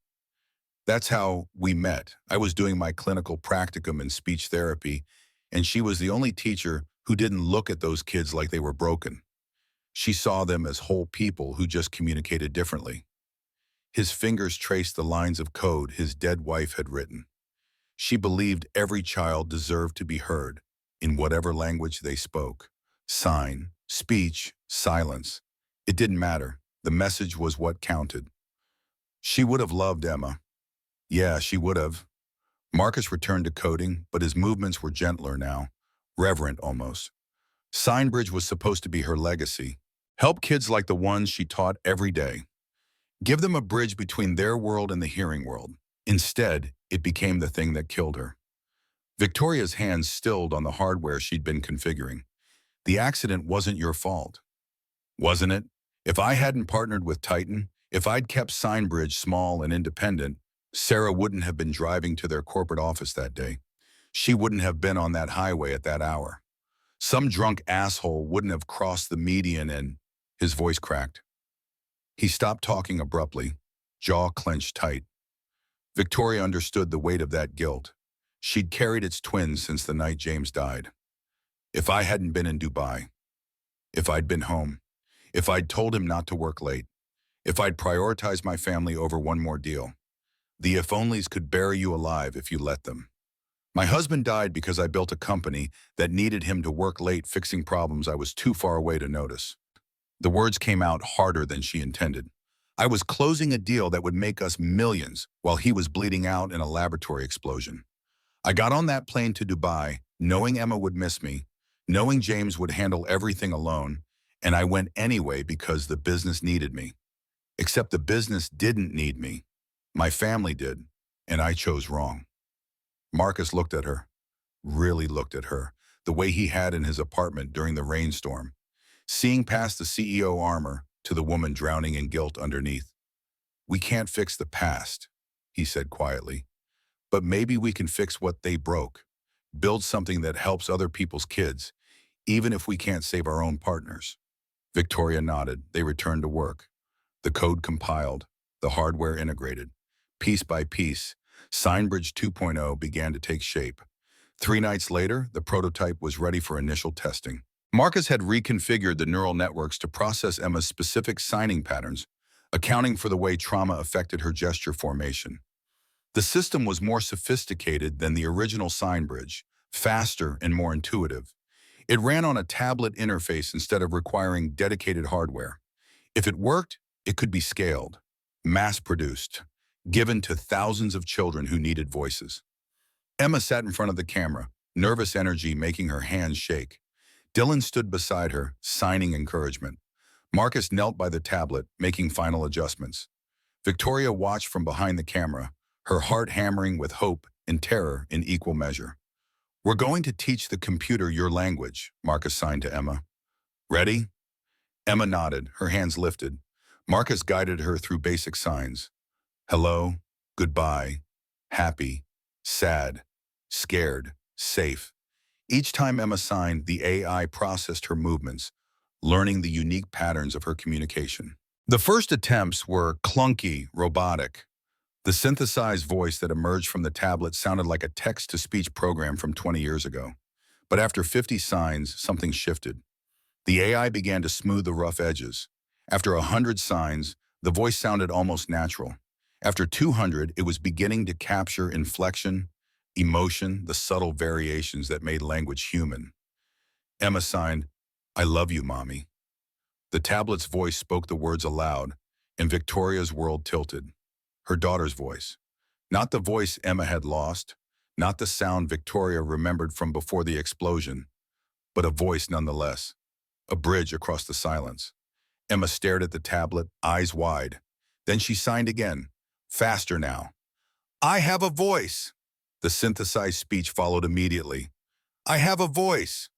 That's how we met. I was doing my clinical practicum in speech therapy, and she was the only teacher who didn't look at those kids like they were broken. She saw them as whole people who just communicated differently. His fingers traced the lines of code his dead wife had written. She believed every child deserved to be heard, in whatever language they spoke. Sign, speech, silence. It didn't matter. The message was what counted. She would have loved Emma. Yeah, she would have. Marcus returned to coding, but his movements were gentler now, reverent almost. Signbridge was supposed to be her legacy. Help kids like the ones she taught every day. Give them a bridge between their world and the hearing world. Instead, it became the thing that killed her. Victoria's hands stilled on the hardware she'd been configuring. The accident wasn't your fault. Wasn't it? If I hadn't partnered with Titan, if I'd kept Signbridge small and independent, Sarah wouldn't have been driving to their corporate office that day. she wouldn't have been on that highway at that hour. Some drunk asshole wouldn't have crossed the median and his voice cracked. He stopped talking abruptly, jaw clenched tight. Victoria understood the weight of that guilt. She'd carried its twins since the night James died. If I hadn't been in Dubai, if I'd been home, if I'd told him not to work late, if I'd prioritized my family over one more deal, the if-onlys could bury you alive if you let them. My husband died because I built a company that needed him to work late fixing problems I was too far away to notice. The words came out harder than she intended. I was closing a deal that would make us millions while he was bleeding out in a laboratory explosion. I got on that plane to Dubai, knowing Emma would miss me, knowing James would handle everything alone, and I went anyway because the business needed me. Except the business didn't need me. My family did, and I chose wrong. Marcus looked at her, really looked at her, the way he had in his apartment during the rainstorm, seeing past the CEO armor to the woman drowning in guilt underneath. We can't fix the past, he said quietly, but maybe we can fix what they broke, build something that helps other people's kids, even if we can't save our own partners. Victoria nodded. They returned to work. The code compiled, the hardware integrated. Piece by piece, Signbridge 2.0 began to take shape. 3 nights later, the prototype was ready for initial testing. Marcus had reconfigured the neural networks to process Emma's specific signing patterns, accounting for the way trauma affected her gesture formation. The system was more sophisticated than the original Signbridge, faster and more intuitive. It ran on a tablet interface instead of requiring dedicated hardware. If it worked, it could be scaled, mass-produced, given to thousands of children who needed voices. Emma sat in front of the camera, nervous energy making her hands shake. Dylan stood beside her, signing encouragement. Marcus knelt by the tablet, making final adjustments. Victoria watched from behind the camera, her heart hammering with hope and terror in equal measure. "We're going to teach the computer your language," Marcus signed to Emma. "Ready?" Emma nodded, her hands lifted. Marcus guided her through basic signs. Hello, goodbye, happy, sad, scared, safe. Each time Emma signed, the AI processed her movements, learning the unique patterns of her communication. The first attempts were clunky, robotic. The synthesized voice that emerged from the tablet sounded like a text-to-speech program from 20 years ago. But after 50 signs, something shifted. The AI began to smooth the rough edges. After 100 signs, the voice sounded almost natural. After 200, it was beginning to capture inflection, emotion, the subtle variations that made language human. Emma signed, "I love you, Mommy." The tablet's voice spoke the words aloud, and Victoria's world tilted. Her daughter's voice. Not the voice Emma had lost, not the sound Victoria remembered from before the explosion, but a voice nonetheless, a bridge across the silence. Emma stared at the tablet, eyes wide. Then she signed again, faster now. "I have a voice." The synthesized speech followed immediately. "I have a voice."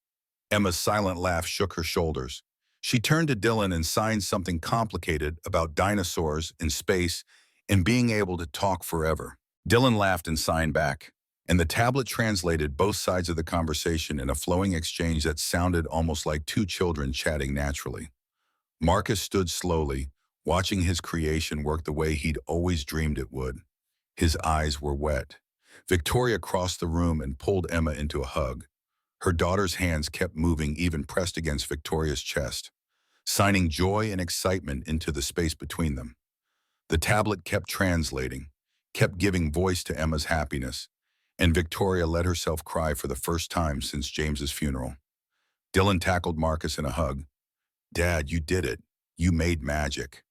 Emma's silent laugh shook her shoulders. She turned to Dylan and signed something complicated about dinosaurs and space and being able to talk forever. Dylan laughed and signed back, and the tablet translated both sides of the conversation in a flowing exchange that sounded almost like two children chatting naturally. Marcus stood slowly, watching his creation work the way he'd always dreamed it would. His eyes were wet. Victoria crossed the room and pulled Emma into a hug. Her daughter's hands kept moving, even pressed against Victoria's chest, signing joy and excitement into the space between them. The tablet kept translating, kept giving voice to Emma's happiness, and Victoria let herself cry for the first time since James's funeral. Dylan tackled Marcus in a hug. "Dad, you did it. You made magic."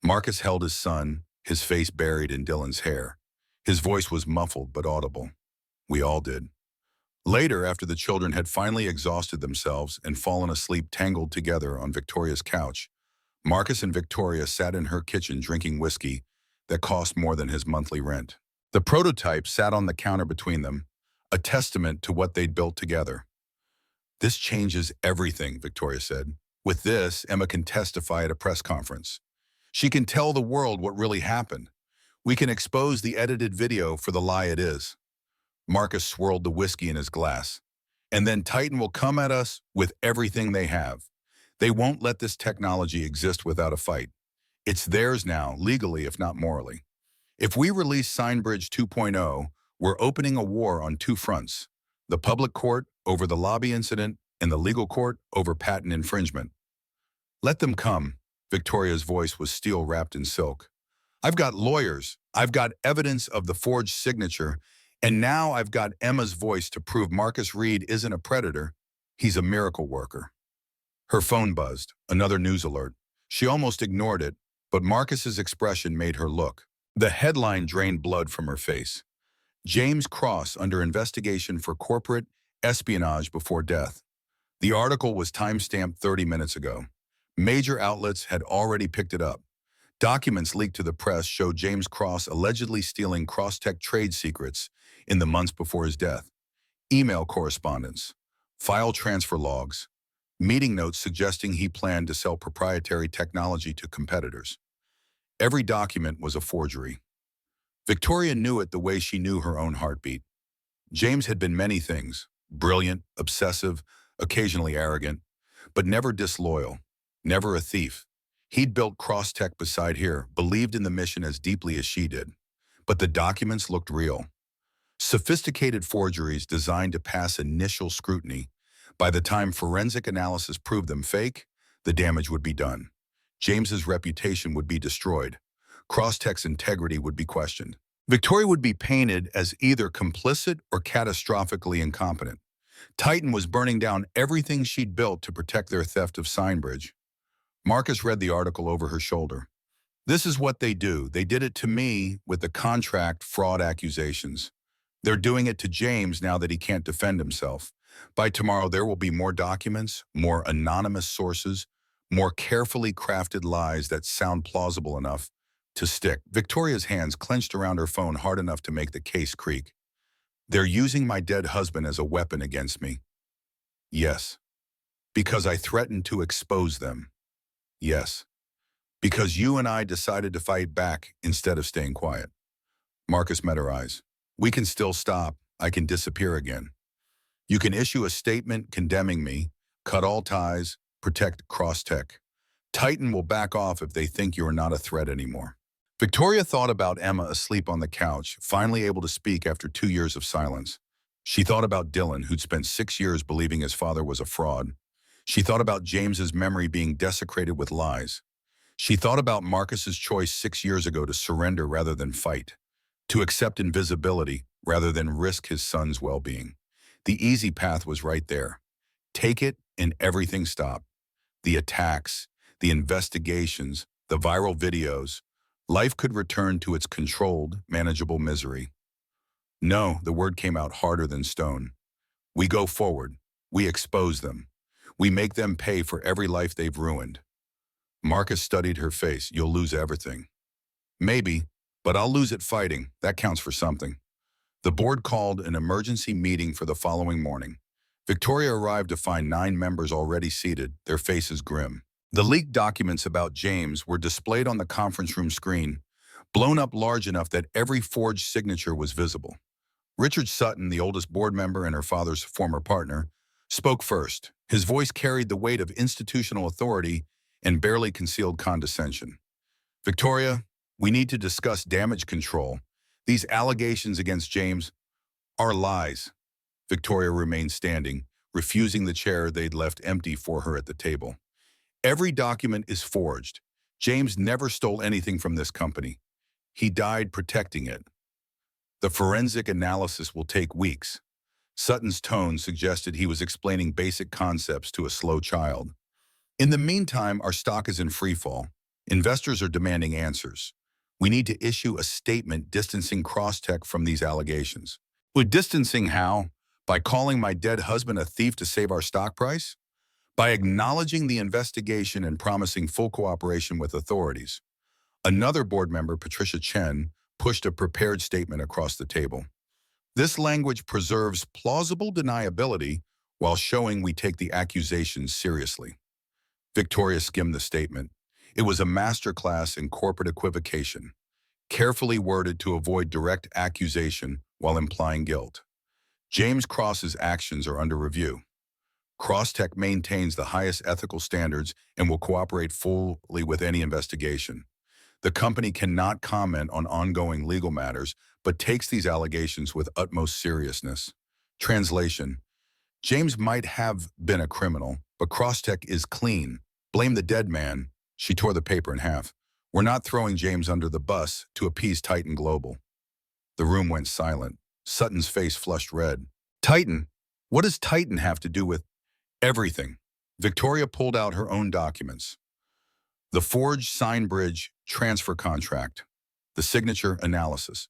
Marcus held his son, his face buried in Dylan's hair. His voice was muffled but audible. "We all did." Later, after the children had finally exhausted themselves and fallen asleep tangled together on Victoria's couch, Marcus and Victoria sat in her kitchen drinking whiskey that cost more than his monthly rent. The prototype sat on the counter between them, a testament to what they'd built together. "This changes everything," Victoria said. "With this, Emma can testify at a press conference. She can tell the world what really happened. We can expose the edited video for the lie it is." Marcus swirled the whiskey in his glass. And then Titan will come at us with everything they have. They won't let this technology exist without a fight. It's theirs now, legally if not morally. If we release Signbridge 2.0, we're opening a war on two fronts: the public court over the lobby incident and the legal court over patent infringement. Let them come. Victoria's voice was steel wrapped in silk. I've got lawyers, I've got evidence of the forged signature, and now I've got Emma's voice to prove Marcus Reed isn't a predator, he's a miracle worker. Her phone buzzed, another news alert. She almost ignored it, but Marcus's expression made her look. The headline drained blood from her face. James Cross under investigation for corporate espionage before death. The article was time-stamped 30 minutes ago. Major outlets had already picked it up. Documents leaked to the press showed James Cross allegedly stealing Crosstech trade secrets in the months before his death. Email correspondence, file transfer logs, meeting notes suggesting he planned to sell proprietary technology to competitors. Every document was a forgery. Victoria knew it the way she knew her own heartbeat. James had been many things: brilliant, obsessive, occasionally arrogant, but never disloyal, never a thief. He'd built Crosstech beside here, believed in the mission as deeply as she did. But the documents looked real. Sophisticated forgeries designed to pass initial scrutiny. By the time forensic analysis proved them fake, the damage would be done. James's reputation would be destroyed. Crosstech's integrity would be questioned. Victoria would be painted as either complicit or catastrophically incompetent. Titan was burning down everything she'd built to protect their theft of Signbridge. Marcus read the article over her shoulder. This is what they do. They did it to me with the contract fraud accusations. They're doing it to James now that he can't defend himself. By tomorrow, there will be more documents, more anonymous sources, more carefully crafted lies that sound plausible enough to stick. Victoria's hands clenched around her phone hard enough to make the case creak. They're using my dead husband as a weapon against me. Yes. Because I threatened to expose them. Yes. Because you and I decided to fight back instead of staying quiet. Marcus met her eyes. We can still stop. I can disappear again. You can issue a statement condemning me, cut all ties, protect Crosstech. Titan will back off if they think you're not a threat anymore. Victoria thought about Emma asleep on the couch, finally able to speak after 2 years of silence. She thought about Dylan, who'd spent 6 years believing his father was a fraud. She thought about James's memory being desecrated with lies. She thought about Marcus's choice 6 years ago to surrender rather than fight, to accept invisibility rather than risk his son's well-being. The easy path was right there. Take it and everything stopped. The attacks, the investigations, the viral videos. Life could return to its controlled, manageable misery. No, the word came out harder than stone. We go forward. We expose them. We make them pay for every life they've ruined. Marcus studied her face. You'll lose everything. Maybe, but I'll lose it fighting. That counts for something. The board called an emergency meeting for the following morning. Victoria arrived to find 9 members already seated, their faces grim. The leaked documents about James were displayed on the conference room screen, blown up large enough that every forged signature was visible. Richard Sutton, the oldest board member and her father's former partner, spoke first. His voice carried the weight of institutional authority and barely concealed condescension. Victoria, we need to discuss damage control. These allegations against James are lies. Victoria remained standing, refusing the chair they'd left empty for her at the table. Every document is forged. James never stole anything from this company. He died protecting it. The forensic analysis will take weeks. Sutton's tone suggested he was explaining basic concepts to a slow child. In the meantime, our stock is in freefall. Investors are demanding answers. We need to issue a statement distancing Crosstech from these allegations. Would distancing how? By calling my dead husband a thief to save our stock price? By acknowledging the investigation and promising full cooperation with authorities. Another board member, Patricia Chen, pushed a prepared statement across the table. This language preserves plausible deniability while showing we take the accusations seriously. Victoria skimmed the statement. It was a masterclass in corporate equivocation, carefully worded to avoid direct accusation while implying guilt. James Cross's actions are under review. Crosstech maintains the highest ethical standards and will cooperate fully with any investigation. The company cannot comment on ongoing legal matters, but takes these allegations with utmost seriousness. Translation: James might have been a criminal, but Crosstech is clean. Blame the dead man. She tore the paper in half. We're not throwing James under the bus to appease Titan Global. The room went silent. Sutton's face flushed red. Titan? What does Titan have to do with everything? Victoria pulled out her own documents. The forged sign bridge transfer contract. The signature analysis.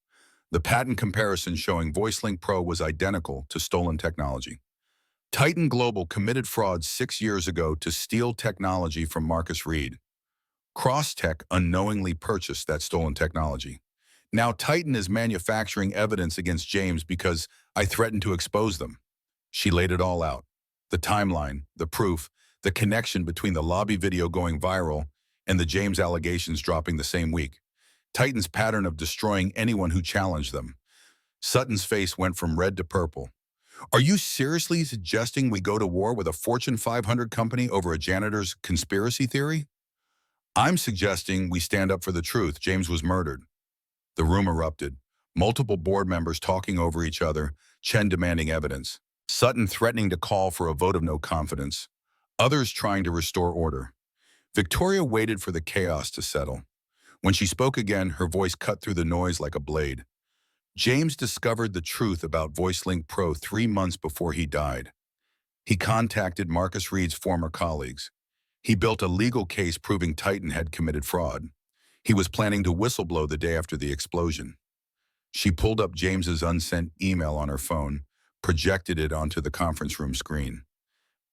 The patent comparison showing VoiceLink Pro was identical to stolen technology. Titan Global committed fraud 6 years ago to steal technology from Marcus Reed. Crosstech unknowingly purchased that stolen technology. Now Titan is manufacturing evidence against James because I threatened to expose them. She laid it all out. The timeline, the proof, the connection between the lobby video going viral and the James allegations dropping the same week. Titan's pattern of destroying anyone who challenged them. Sutton's face went from red to purple. Are you seriously suggesting we go to war with a Fortune 500 company over a janitor's conspiracy theory? I'm suggesting we stand up for the truth. James was murdered. The room erupted. Multiple board members talking over each other, Chen demanding evidence. Sutton threatening to call for a vote of no confidence. Others trying to restore order. Victoria waited for the chaos to settle. When she spoke again, her voice cut through the noise like a blade. James discovered the truth about VoiceLink Pro 3 months before he died. He contacted Marcus Reed's former colleagues. He built a legal case proving Titan had committed fraud. He was planning to whistleblow the day after the explosion. She pulled up James's unsent email on her phone, projected it onto the conference room screen.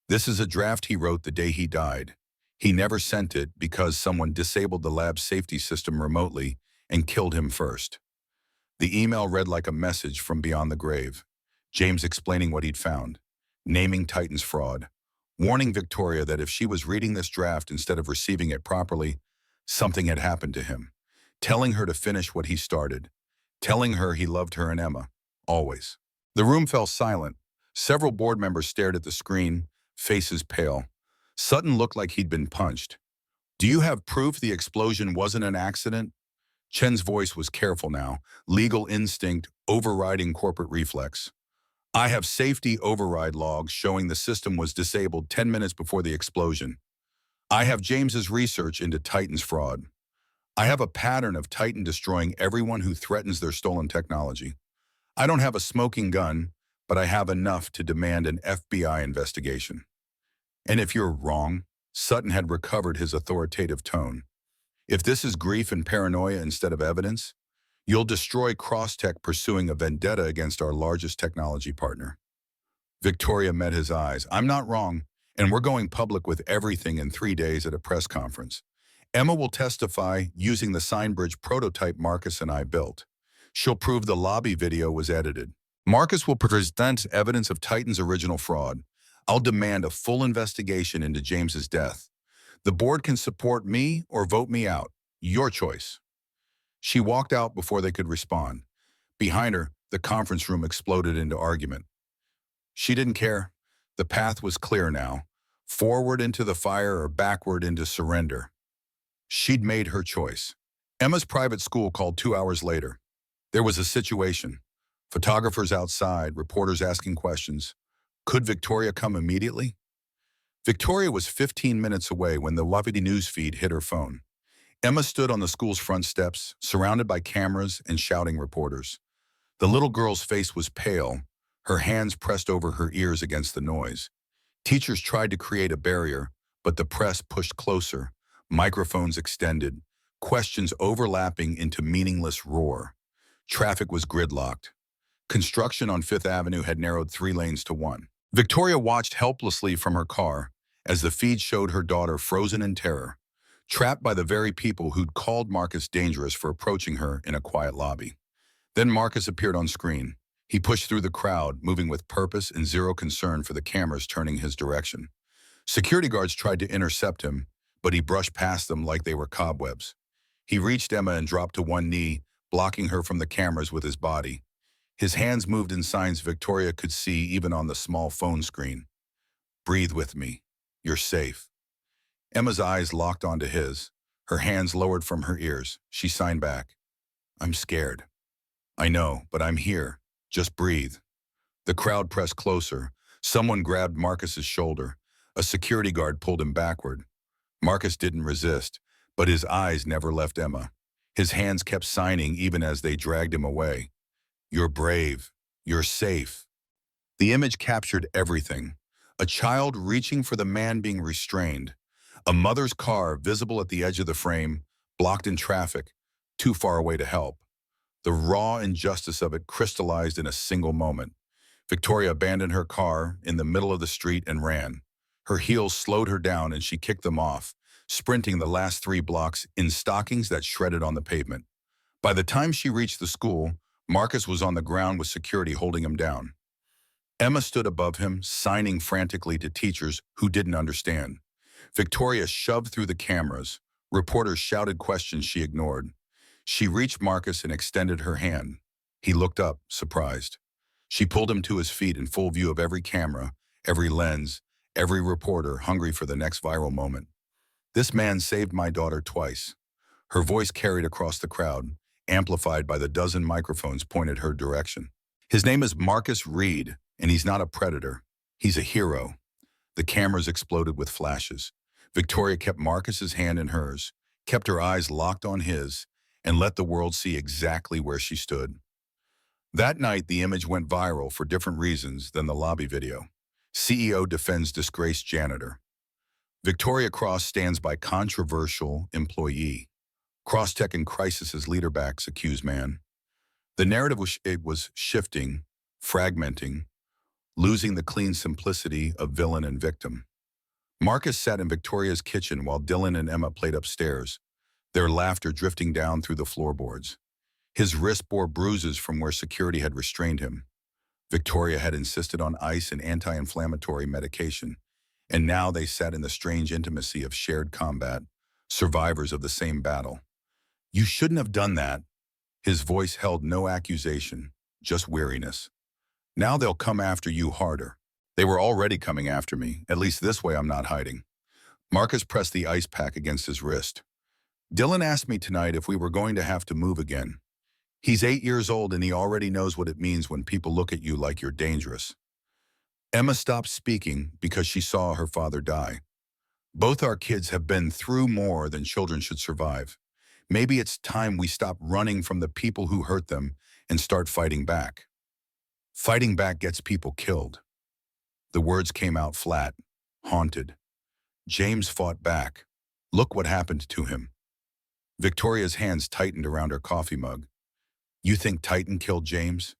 This is a draft he wrote the day he died. He never sent it because someone disabled the lab's safety system remotely and killed him first. The email read like a message from beyond the grave. James explaining what he'd found, naming Titan's fraud, warning Victoria that if she was reading this draft instead of receiving it properly, something had happened to him, telling her to finish what he started, telling her he loved her and Emma, always. The room fell silent. Several board members stared at the screen, faces pale. Sutton looked like he'd been punched. Do you have proof the explosion wasn't an accident? Chen's voice was careful now, legal instinct overriding corporate reflex. I have safety override logs showing the system was disabled 10 minutes before the explosion. I have James's research into Titan's fraud. I have a pattern of Titan destroying everyone who threatens their stolen technology. I don't have a smoking gun, but I have enough to demand an FBI investigation. And if you're wrong, Sutton had recovered his authoritative tone. If this is grief and paranoia instead of evidence, you'll destroy Crosstech pursuing a vendetta against our largest technology partner. Victoria met his eyes. I'm not wrong, and we're going public with everything in 3 days at a press conference. Emma will testify using the Signbridge prototype Marcus and I built. She'll prove the lobby video was edited. Marcus will present evidence of Titan's original fraud. I'll demand a full investigation into James's death. The board can support me or vote me out. Your choice. She walked out before they could respond. Behind her, the conference room exploded into argument. She didn't care. The path was clear now. Forward into the fire or backward into surrender. She'd made her choice. Emma's private school called 2 hours later. There was a situation. Photographers outside, reporters asking questions. Could Victoria come immediately? Victoria was 15 minutes away when the Wapiti news feed hit her phone. Emma stood on the school's front steps, surrounded by cameras and shouting reporters. The little girl's face was pale, her hands pressed over her ears against the noise. Teachers tried to create a barrier, but the press pushed closer, microphones extended, questions overlapping into meaningless roar. Traffic was gridlocked. Construction on Fifth Avenue had narrowed 3 lanes to 1. Victoria watched helplessly from her car as the feed showed her daughter frozen in terror, trapped by the very people who'd called Marcus dangerous for approaching her in a quiet lobby. Then Marcus appeared on screen. He pushed through the crowd, moving with purpose and zero concern for the cameras turning his direction. Security guards tried to intercept him, but he brushed past them like they were cobwebs. He reached Emma and dropped to one knee, blocking her from the cameras with his body. His hands moved in signs Victoria could see even on the small phone screen. Breathe with me. You're safe. Emma's eyes locked onto his, her hands lowered from her ears. She signed back. I'm scared. I know, but I'm here. Just breathe. The crowd pressed closer. Someone grabbed Marcus's shoulder. A security guard pulled him backward. Marcus didn't resist, but his eyes never left Emma. His hands kept signing even as they dragged him away. You're brave. You're safe. The image captured everything. A child reaching for the man being restrained. A mother's car visible at the edge of the frame, blocked in traffic, too far away to help. The raw injustice of it crystallized in a single moment. Victoria abandoned her car in the middle of the street and ran. Her heels slowed her down and she kicked them off, sprinting the last 3 blocks in stockings that shredded on the pavement. By the time she reached the school, Marcus was on the ground with security holding him down. Emma stood above him, signing frantically to teachers who didn't understand. Victoria shoved through the cameras. Reporters shouted questions she ignored. She reached Marcus and extended her hand. He looked up, surprised. She pulled him to his feet in full view of every camera, every lens, every reporter hungry for the next viral moment. This man saved my daughter twice. Her voice carried across the crowd, amplified by the dozen microphones pointed her direction. His name is Marcus Reed, and he's not a predator. He's a hero. The cameras exploded with flashes. Victoria kept Marcus's hand in hers, kept her eyes locked on his, and let the world see exactly where she stood. That night, the image went viral for different reasons than the lobby video. CEO defends disgraced janitor. Victoria Cross stands by controversial employee. Crosstech in crisis leader backs accused man. The narrative was shifting, fragmenting, losing the clean simplicity of villain and victim. Marcus sat in Victoria's kitchen while Dylan and Emma played upstairs, their laughter drifting down through the floorboards. His wrist bore bruises from where security had restrained him. Victoria had insisted on ice and anti-inflammatory medication, and now they sat in the strange intimacy of shared combat, survivors of the same battle. You shouldn't have done that. His voice held no accusation, just weariness. Now they'll come after you harder. They were already coming after me. At least this way I'm not hiding. Marcus pressed the ice pack against his wrist. Dylan asked me tonight if we were going to have to move again. He's 8 years old and he already knows what it means when people look at you like you're dangerous. Emma stopped speaking because she saw her father die. Both our kids have been through more than children should survive. Maybe it's time we stop running from the people who hurt them and start fighting back. Fighting back gets people killed. The words came out flat, haunted. James fought back. Look what happened to him. Victoria's hands tightened around her coffee mug. You think Titan killed James?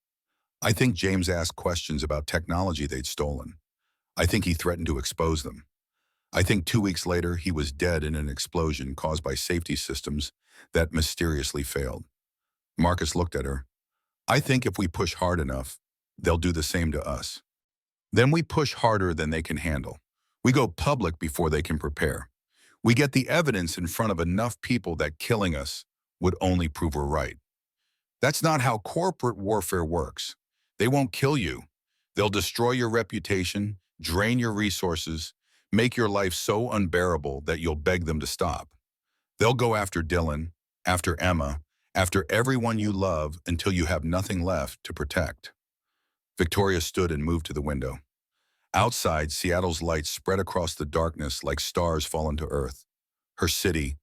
I think James asked questions about technology they'd stolen. I think he threatened to expose them. I think 2 weeks later he was dead in an explosion caused by safety systems that mysteriously failed. Marcus looked at her. I think if we push hard enough, they'll do the same to us. Then we push harder than they can handle. We go public before they can prepare. We get the evidence in front of enough people that killing us would only prove we're right. That's not how corporate warfare works. They won't kill you. They'll destroy your reputation, drain your resources, make your life so unbearable that you'll beg them to stop. They'll go after Dylan, after Emma, after everyone you love until you have nothing left to protect. Victoria stood and moved to the window. Outside, Seattle's lights spread across the darkness like stars fallen to earth. Her city,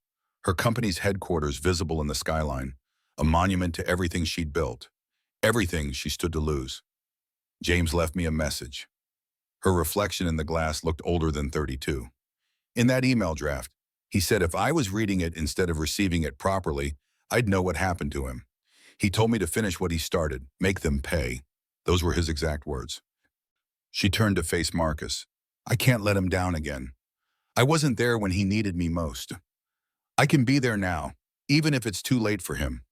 her company's headquarters visible in the skyline, a monument to everything she'd built, everything she stood to lose. James left me a message. Her reflection in the glass looked older than 32. In that email draft, he said if I was reading it instead of receiving it properly, I'd know what happened to him. He told me to finish what he started, make them pay. Those were his exact words. She turned to face Marcus. I can't let him down again. I wasn't there when he needed me most. I can be there now, even if it's too late for him.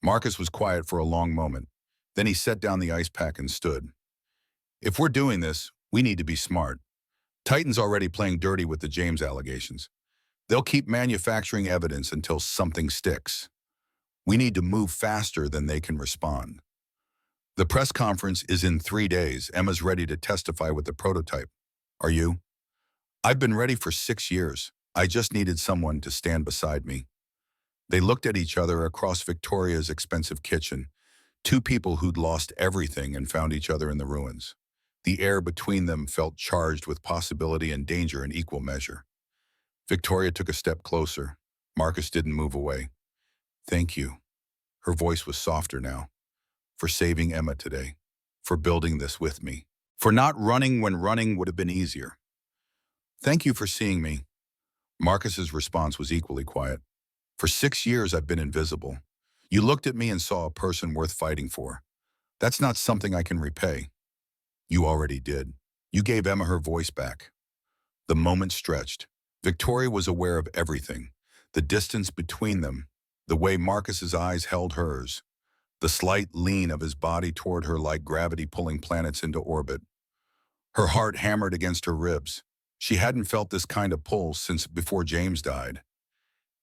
Marcus was quiet for a long moment. Then he set down the ice pack and stood. If we're doing this, we need to be smart. Titan's already playing dirty with the James allegations. They'll keep manufacturing evidence until something sticks. We need to move faster than they can respond. The press conference is in 3 days. Emma's ready to testify with the prototype. Are you? I've been ready for 6 years. I just needed someone to stand beside me. They looked at each other across Victoria's expensive kitchen, two people who'd lost everything and found each other in the ruins. The air between them felt charged with possibility and danger in equal measure. Victoria took a step closer. Marcus didn't move away. Thank you. Her voice was softer now. For saving Emma today. For building this with me. For not running when running would have been easier. Thank you for seeing me. Marcus's response was equally quiet. For 6 years I've been invisible. You looked at me and saw a person worth fighting for. That's not something I can repay. You already did. You gave Emma her voice back. The moment stretched. Victoria was aware of everything. The distance between them, the way Marcus's eyes held hers, the slight lean of his body toward her like gravity pulling planets into orbit. Her heart hammered against her ribs. She hadn't felt this kind of pull since before James died.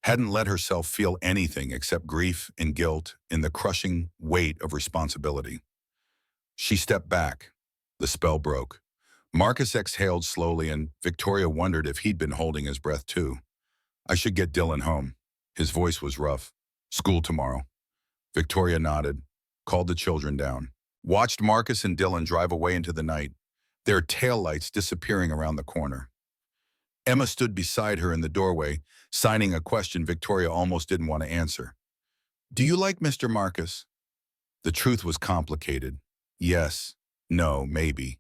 Hadn't let herself feel anything except grief and guilt in the crushing weight of responsibility. She stepped back. The spell broke. Marcus exhaled slowly and Victoria wondered if he'd been holding his breath too. I should get Dylan home. His voice was rough. School tomorrow. Victoria nodded, called the children down, watched Marcus and Dylan drive away into the night, their taillights disappearing around the corner. Emma stood beside her in the doorway, signing a question Victoria almost didn't want to answer. Do you like Mr. Marcus? The truth was complicated. Yes, no, maybe.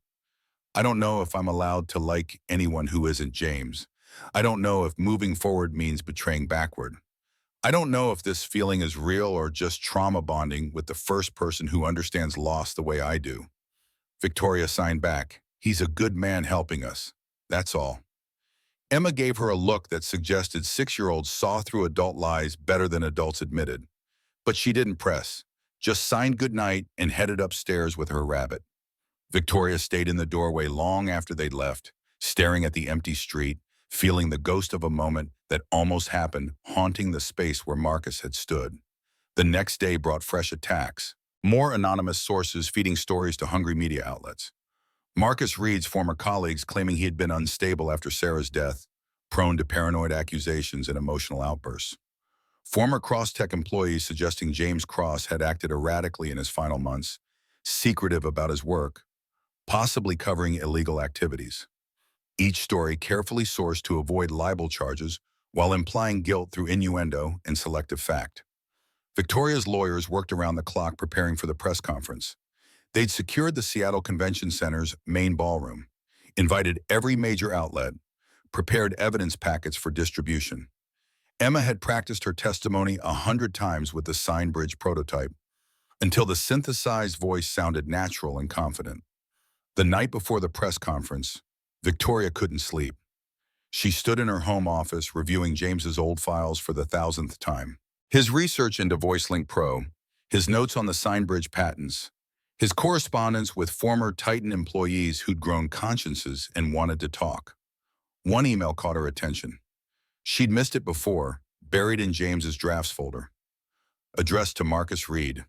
I don't know if I'm allowed to like anyone who isn't James. I don't know if moving forward means betraying backward. I don't know if this feeling is real or just trauma bonding with the first person who understands loss the way I do. Victoria signed back. He's a good man helping us. That's all. Emma gave her a look that suggested 6-year-olds saw through adult lies better than adults admitted. But she didn't press, just signed goodnight and headed upstairs with her rabbit. Victoria stayed in the doorway long after they'd left, staring at the empty street, feeling the ghost of a moment that almost happened haunting the space where Marcus had stood. The next day brought fresh attacks, more anonymous sources feeding stories to hungry media outlets. Marcus Reed's former colleagues claiming he had been unstable after Sarah's death, prone to paranoid accusations and emotional outbursts. Former Crosstech employees suggesting James Cross had acted erratically in his final months, secretive about his work, possibly covering illegal activities. Each story carefully sourced to avoid libel charges while implying guilt through innuendo and selective fact. Victoria's lawyers worked around the clock preparing for the press conference. They'd secured the Seattle Convention Center's main ballroom, invited every major outlet, prepared evidence packets for distribution. Emma had practiced her testimony 100 times with the sign bridge prototype until the synthesized voice sounded natural and confident. The night before the press conference, Victoria couldn't sleep. She stood in her home office reviewing James's old files for the 1,000th time. His research into VoiceLink Pro, his notes on the SignBridge patents, his correspondence with former Titan employees who'd grown consciences and wanted to talk. One email caught her attention. She'd missed it before, buried in James's drafts folder. Addressed to Marcus Reed.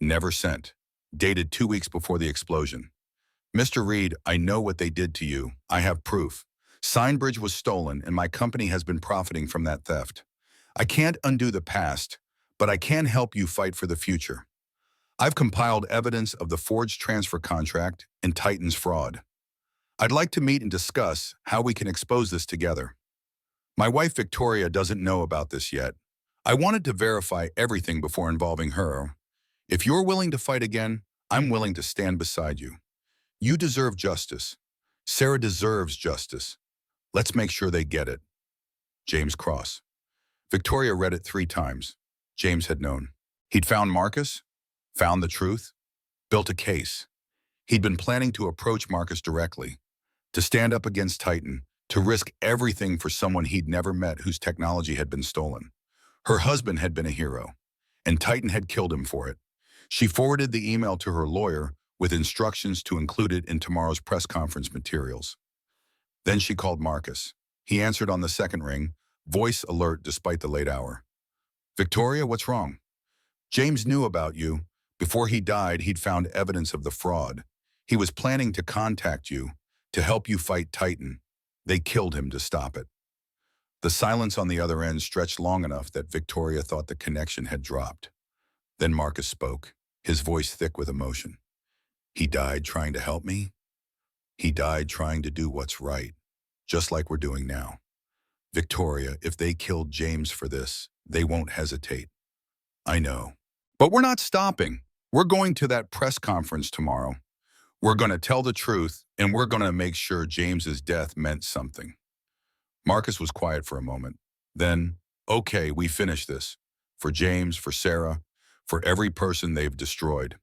Never sent. Dated 2 weeks before the explosion. Mr. Reed, I know what they did to you. I have proof. SignBridge was stolen and my company has been profiting from that theft. I can't undo the past, but I can help you fight for the future. I've compiled evidence of the forged transfer contract and Titan's fraud. I'd like to meet and discuss how we can expose this together. My wife Victoria doesn't know about this yet. I wanted to verify everything before involving her. If you're willing to fight again, I'm willing to stand beside you. You deserve justice. Sarah deserves justice. Let's make sure they get it. James Cross. Victoria read it 3 times. James had known. He'd found Marcus, found the truth, built a case. He'd been planning to approach Marcus directly, to stand up against Titan, to risk everything for someone he'd never met whose technology had been stolen. Her husband had been a hero, and Titan had killed him for it. She forwarded the email to her lawyer with instructions to include it in tomorrow's press conference materials. Then she called Marcus. He answered on the second ring, voice alert despite the late hour. Victoria, what's wrong? James knew about you, Before he died, he'd found evidence of the fraud. He was planning to contact you, to help you fight Titan. They killed him to stop it. The silence on the other end stretched long enough that Victoria thought the connection had dropped. Then Marcus spoke, his voice thick with emotion. He died trying to help me. He died trying to do what's right, just like we're doing now. Victoria, if they killed James for this, they won't hesitate. I know. But we're not stopping. We're going to that press conference tomorrow. We're going to tell the truth, and we're going to make sure James's death meant something. Marcus was quiet for a moment. Then, okay, we finish this. For James, for Sarah, for every person they've destroyed.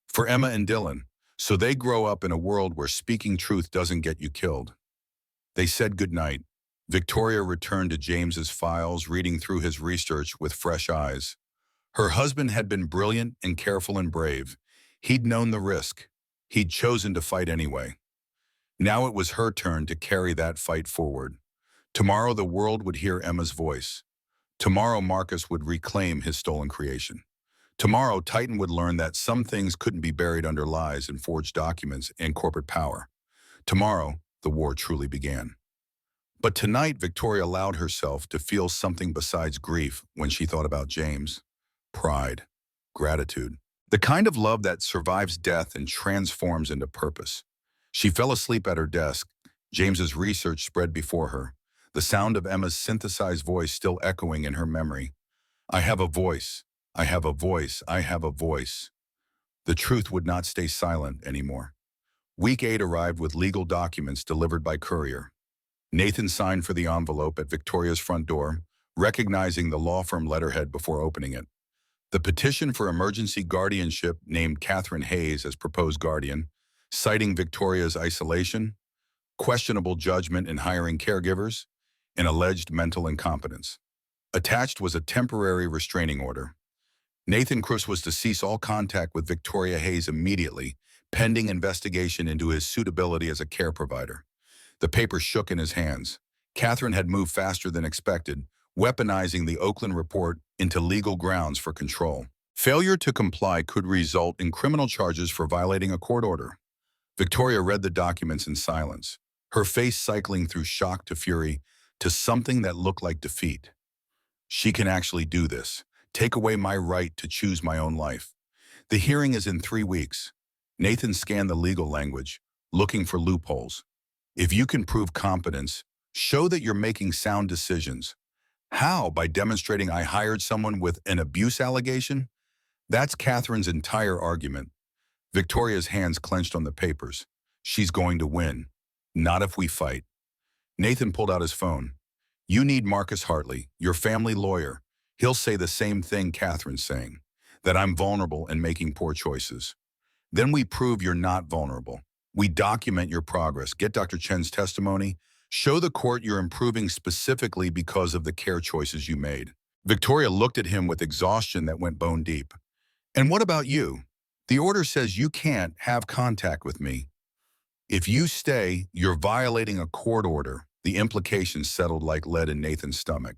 For Emma and Dylan, so they grow up in a world where speaking truth doesn't get you killed. They said goodnight. Victoria returned to James's files, reading through his research with fresh eyes. Her husband had been brilliant and careful and brave. He'd known the risk. He'd chosen to fight anyway. Now it was her turn to carry that fight forward. Tomorrow the world would hear Emma's voice. Tomorrow Marcus would reclaim his stolen creation. Tomorrow Titan would learn that some things couldn't be buried under lies and forged documents and corporate power. Tomorrow, the war truly began. But tonight, Victoria allowed herself to feel something besides grief when she thought about James. Pride, gratitude, the kind of love that survives death and transforms into purpose. She fell asleep at her desk. James's research spread before her, the sound of Emma's synthesized voice still echoing in her memory. I have a voice. I have a voice. I have a voice. The truth would not stay silent anymore. Week 8 arrived with legal documents delivered by courier. Nathan signed for the envelope at Victoria's front door, recognizing the law firm letterhead before opening it. The petition for emergency guardianship named Janitor-His as proposed guardian, citing Victoria's isolation, questionable judgment in hiring caregivers, and alleged mental incompetence. Attached was a temporary restraining order. Nathan Cruz was to cease all contact with Victoria-His immediately, pending investigation into his suitability as a care provider. The paper shook in his hands. Catherine had moved faster than expected, weaponizing the Oakland report into legal grounds for control. Failure to comply could result in criminal charges for violating a court order. Victoria read the documents in silence, her face cycling through shock to fury to something that looked like defeat. She can actually do this. Take away my right to choose my own life. The hearing is in 3 weeks. Nathan scanned the legal language, looking for loopholes. If you can prove competence, show that you're making sound decisions. How? By demonstrating I hired someone with an abuse allegation? That's Catherine's entire argument. Victoria's hands clenched on the papers. She's going to win. Not if we fight. Nathan pulled out his phone. You need Marcus Hartley, your family lawyer. He'll say the same thing Catherine's saying, that I'm vulnerable and making poor choices. Then we prove you're not vulnerable. We document your progress, get Dr. Chen's testimony, show the court you're improving specifically because of the care choices you made. Victoria looked at him with exhaustion that went bone deep. And what about you? The order says you can't have contact with me. If you stay, you're violating a court order. The implications settled like lead in Nathan's stomach.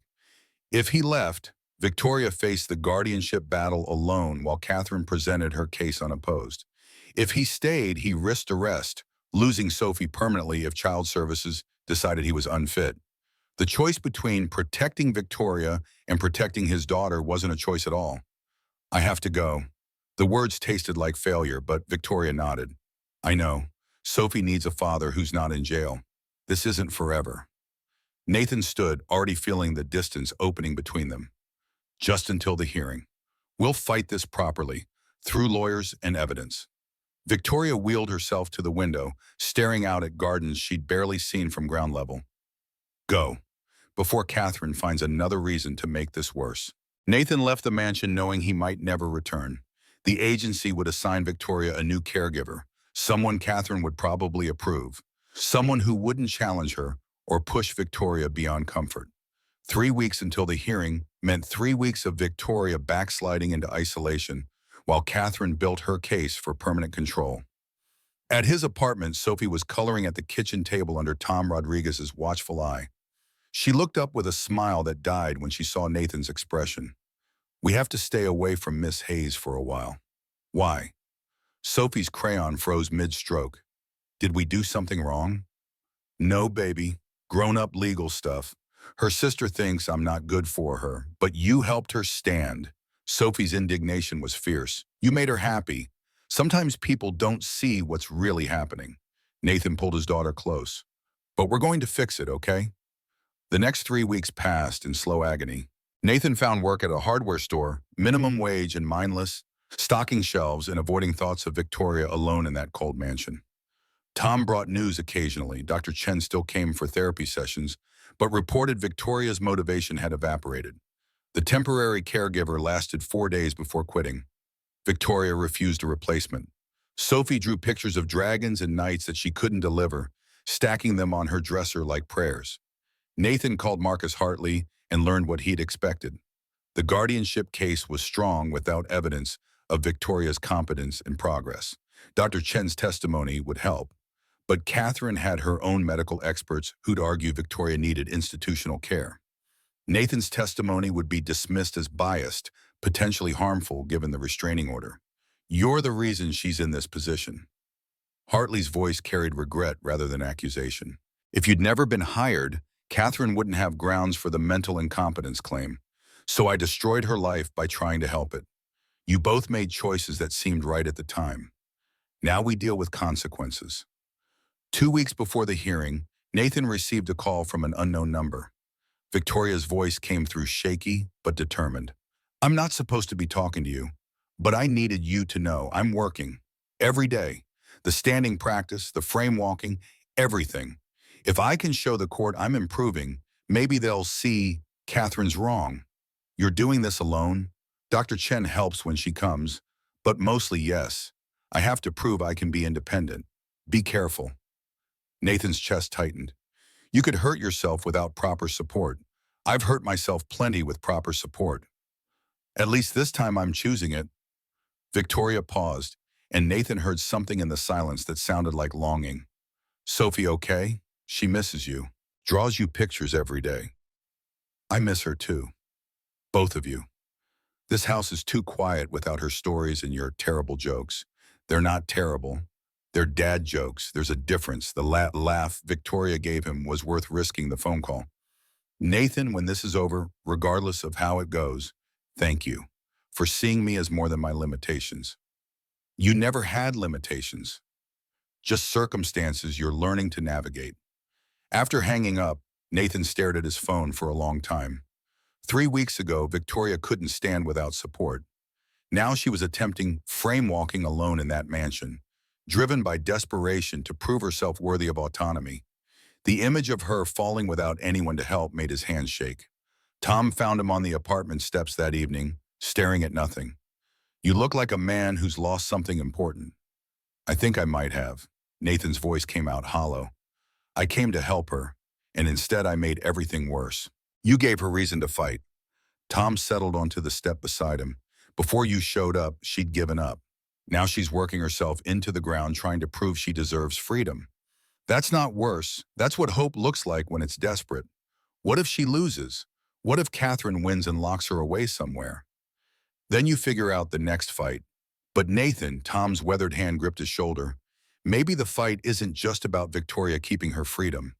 If he left, Victoria faced the guardianship battle alone while Catherine presented her case unopposed. If he stayed, he risked arrest, losing Sophie permanently if Child Services decided he was unfit. The choice between protecting Victoria and protecting his daughter wasn't a choice at all. I have to go. The words tasted like failure, but Victoria nodded. I know. Sophie needs a father who's not in jail. This isn't forever. Nathan stood, already feeling the distance opening between them. Just until the hearing. We'll fight this properly, through lawyers and evidence. Victoria wheeled herself to the window, staring out at gardens she'd barely seen from ground level. Go, before Catherine finds another reason to make this worse. Nathan left the mansion knowing he might never return. The agency would assign Victoria a new caregiver, someone Catherine would probably approve, someone who wouldn't challenge her or push Victoria beyond comfort. 3 weeks until the hearing meant 3 weeks of Victoria backsliding into isolation, while Catherine built her case for permanent control. At his apartment, Sophie was coloring at the kitchen table under Tom Rodriguez's watchful eye. She looked up with a smile that died when she saw Nathan's expression. We have to stay away from Miss Hayes for a while. Why? Sophie's crayon froze mid-stroke. Did we do something wrong? No, baby. Grown-up legal stuff. Her sister thinks I'm not good for her, but you helped her stand. Sophie's indignation was fierce. You made her happy. Sometimes people don't see what's really happening. Nathan pulled his daughter close. But we're going to fix it, okay? The next 3 weeks passed in slow agony. Nathan found work at a hardware store, minimum wage and mindless, stocking shelves and avoiding thoughts of Victoria alone in that cold mansion. Tom brought news occasionally. Dr. Chen still came for therapy sessions, but reported Victoria's motivation had evaporated. The temporary caregiver lasted 4 days before quitting. Victoria refused a replacement. Sophie drew pictures of dragons and knights that she couldn't deliver, stacking them on her dresser like prayers. Nathan called Marcus Hartley and learned what he'd expected. The guardianship case was strong without evidence of Victoria's competence and progress. Dr. Chen's testimony would help, but Catherine had her own medical experts who'd argue Victoria needed institutional care. Nathan's testimony would be dismissed as biased, potentially harmful given the restraining order. You're the reason she's in this position. Hartley's voice carried regret rather than accusation. If you'd never been hired, Catherine wouldn't have grounds for the mental incompetence claim, so I destroyed her life by trying to help it. You both made choices that seemed right at the time. Now we deal with consequences. 2 weeks before the hearing, Nathan received a call from an unknown number. Victoria's voice came through shaky but determined. I'm not supposed to be talking to you, but I needed you to know I'm working. Every day. The standing practice, the frame walking, everything. If I can show the court I'm improving, maybe they'll see Catherine's wrong. You're doing this alone? Dr. Chen helps when she comes, but mostly yes. I have to prove I can be independent. Be careful. Nathan's chest tightened. You could hurt yourself without proper support. I've hurt myself plenty with proper support. At least this time I'm choosing it. Victoria paused, and Nathan heard something in the silence that sounded like longing. Sophie okay? She misses you. Draws you pictures every day. I miss her too. Both of you. This house is too quiet without her stories and your terrible jokes. They're not terrible. They're dad jokes. There's a difference. The laugh Victoria gave him was worth risking the phone call. Nathan, when this is over, regardless of how it goes, thank you for seeing me as more than my limitations. You never had limitations, just circumstances you're learning to navigate. After hanging up, Nathan stared at his phone for a long time. 3 weeks ago, Victoria couldn't stand without support. Now she was attempting frame walking alone in that mansion, driven by desperation to prove herself worthy of autonomy. The image of her falling without anyone to help made his hands shake. Tom found him on the apartment steps that evening, staring at nothing. You look like a man who's lost something important. I think I might have. Nathan's voice came out hollow. I came to help her, and instead I made everything worse. You gave her reason to fight. Tom settled onto the step beside him. Before you showed up, she'd given up. Now she's working herself into the ground trying to prove she deserves freedom. That's not worse. That's what hope looks like when it's desperate. What if she loses? What if Catherine wins and locks her away somewhere? Then you figure out the next fight. But Nathan, Tom's weathered hand gripped his shoulder. Maybe the fight isn't just about Victoria keeping her freedom.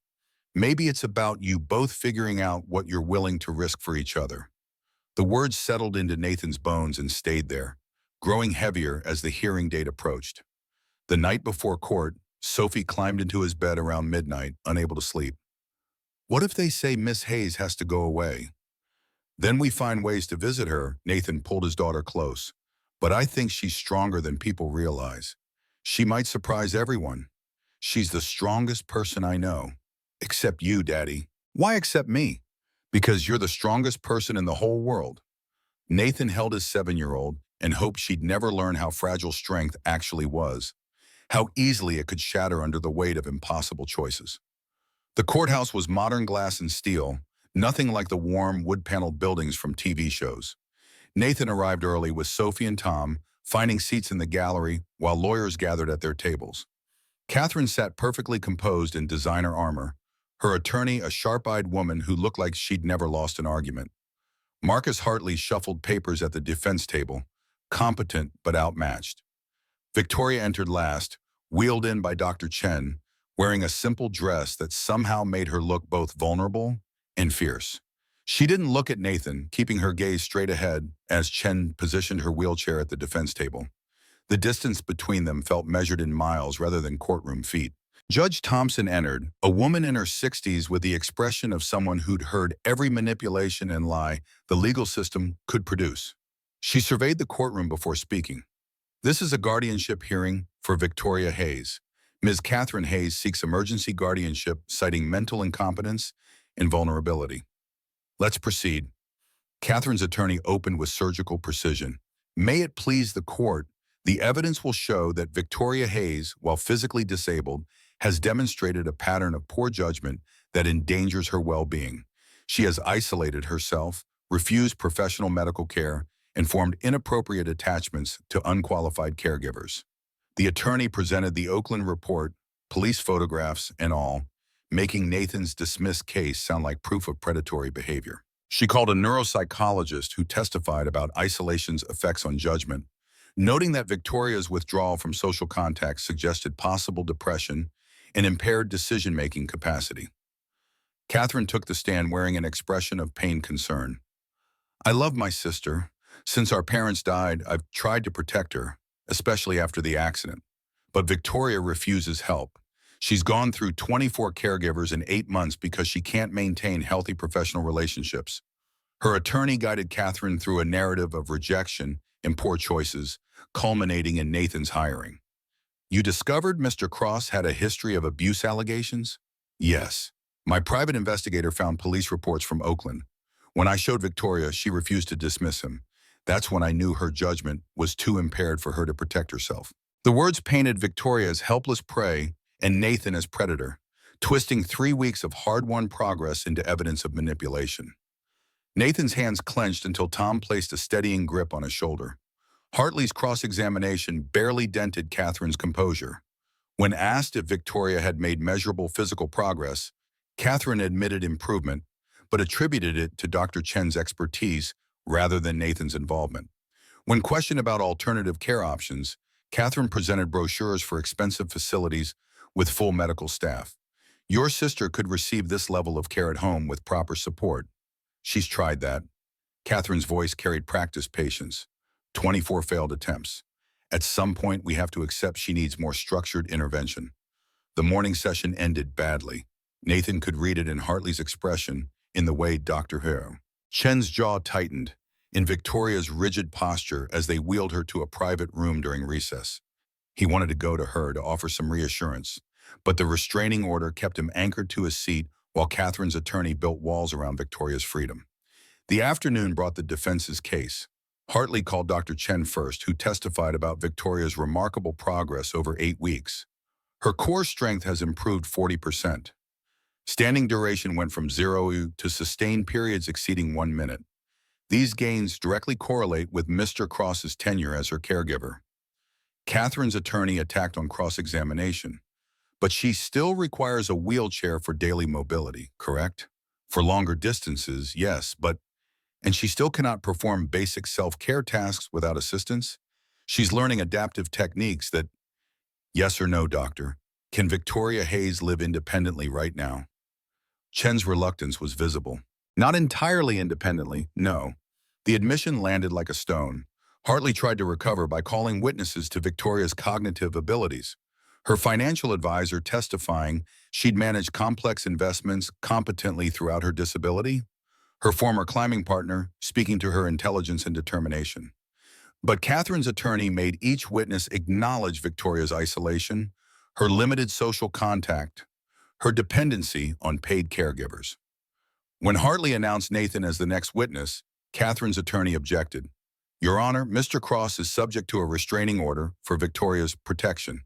Maybe it's about you both figuring out what you're willing to risk for each other. The words settled into Nathan's bones and stayed there, growing heavier as the hearing date approached. The night before court, Sophie climbed into his bed around midnight, unable to sleep. What if they say Miss Hayes has to go away? Then we find ways to visit her. Nathan pulled his daughter close. But I think she's stronger than people realize. She might surprise everyone. She's the strongest person I know. Except you, Daddy. Why except me? Because you're the strongest person in the whole world. Nathan held his 7-year-old and hoped she'd never learn how fragile strength actually was, how easily it could shatter under the weight of impossible choices. The courthouse was modern glass and steel, nothing like the warm, wood-paneled buildings from TV shows. Nathan arrived early with Sophie and Tom, finding seats in the gallery while lawyers gathered at their tables. Catherine sat perfectly composed in designer armor, her attorney a sharp-eyed woman who looked like she'd never lost an argument. Marcus Hartley shuffled papers at the defense table, competent but outmatched. Victoria entered last, wheeled in by Dr. Chen, wearing a simple dress that somehow made her look both vulnerable and fierce. She didn't look at Nathan, keeping her gaze straight ahead as Chen positioned her wheelchair at the defense table. The distance between them felt measured in miles rather than courtroom feet. Judge Thompson entered, a woman in her 60s with the expression of someone who'd heard every manipulation and lie the legal system could produce. She surveyed the courtroom before speaking. This is a guardianship hearing for Victoria Hayes. Ms. Catherine Hayes seeks emergency guardianship citing mental incompetence and vulnerability. Let's proceed. Catherine's attorney opened with surgical precision. May it please the court, the evidence will show that Victoria Hayes, while physically disabled, has demonstrated a pattern of poor judgment that endangers her well-being. She has isolated herself, refused professional medical care, and formed inappropriate attachments to unqualified caregivers. The attorney presented the Oakland report, police photographs, and all, making Nathan's dismissed case sound like proof of predatory behavior. She called a neuropsychologist who testified about isolation's effects on judgment, noting that Victoria's withdrawal from social contact suggested possible depression and impaired decision-making capacity. Catherine took the stand wearing an expression of pained concern. I love my sister. Since our parents died, I've tried to protect her, especially after the accident. But Victoria refuses help. She's gone through 24 caregivers in 8 months because she can't maintain healthy professional relationships. Her attorney guided Catherine through a narrative of rejection and poor choices, culminating in Nathan's hiring. You discovered Mr. Cross had a history of abuse allegations? Yes. My private investigator found police reports from Oakland. When I showed Victoria, she refused to dismiss him. That's when I knew her judgment was too impaired for her to protect herself. The words painted Victoria as helpless prey and Nathan as predator, twisting 3 weeks of hard-won progress into evidence of manipulation. Nathan's hands clenched until Tom placed a steadying grip on his shoulder. Hartley's cross-examination barely dented Catherine's composure. When asked if Victoria had made measurable physical progress, Catherine admitted improvement, but attributed it to Dr. Chen's expertise rather than Nathan's involvement. When questioned about alternative care options, Catherine presented brochures for expensive facilities with full medical staff. Your sister could receive this level of care at home with proper support. She's tried that. Catherine's voice carried practiced patience. 24 failed attempts. At some point, we have to accept she needs more structured intervention. The morning session ended badly. Nathan could read it in Hartley's expression, in the way Dr. Hero. Chen's jaw tightened, in Victoria's rigid posture as they wheeled her to a private room during recess. He wanted to go to her to offer some reassurance, but the restraining order kept him anchored to his seat while Catherine's attorney built walls around Victoria's freedom. The afternoon brought the defense's case. Hartley called Dr. Chen first, who testified about Victoria's remarkable progress over 8 weeks. Her core strength has improved 40%. Standing duration went from 0 to sustained periods exceeding 1 minute. These gains directly correlate with Mr. Cross's tenure as her caregiver. Catherine's attorney attacked on cross-examination, but she still requires a wheelchair for daily mobility, correct? For longer distances, yes, and she still cannot perform basic self-care tasks without assistance? She's learning adaptive techniques that, yes or no, doctor, can Victoria Hayes live independently right now? Chen's reluctance was visible. Not entirely independently, no. The admission landed like a stone. Hartley tried to recover by calling witnesses to Victoria's cognitive abilities. Her financial advisor testifying she'd managed complex investments competently throughout her disability. Her former climbing partner speaking to her intelligence and determination. But Catherine's attorney made each witness acknowledge Victoria's isolation, her limited social contact, her dependency on paid caregivers. When Hartley announced Nathan as the next witness, Catherine's attorney objected. Your Honor, Mr. Cross is subject to a restraining order for Victoria's protection.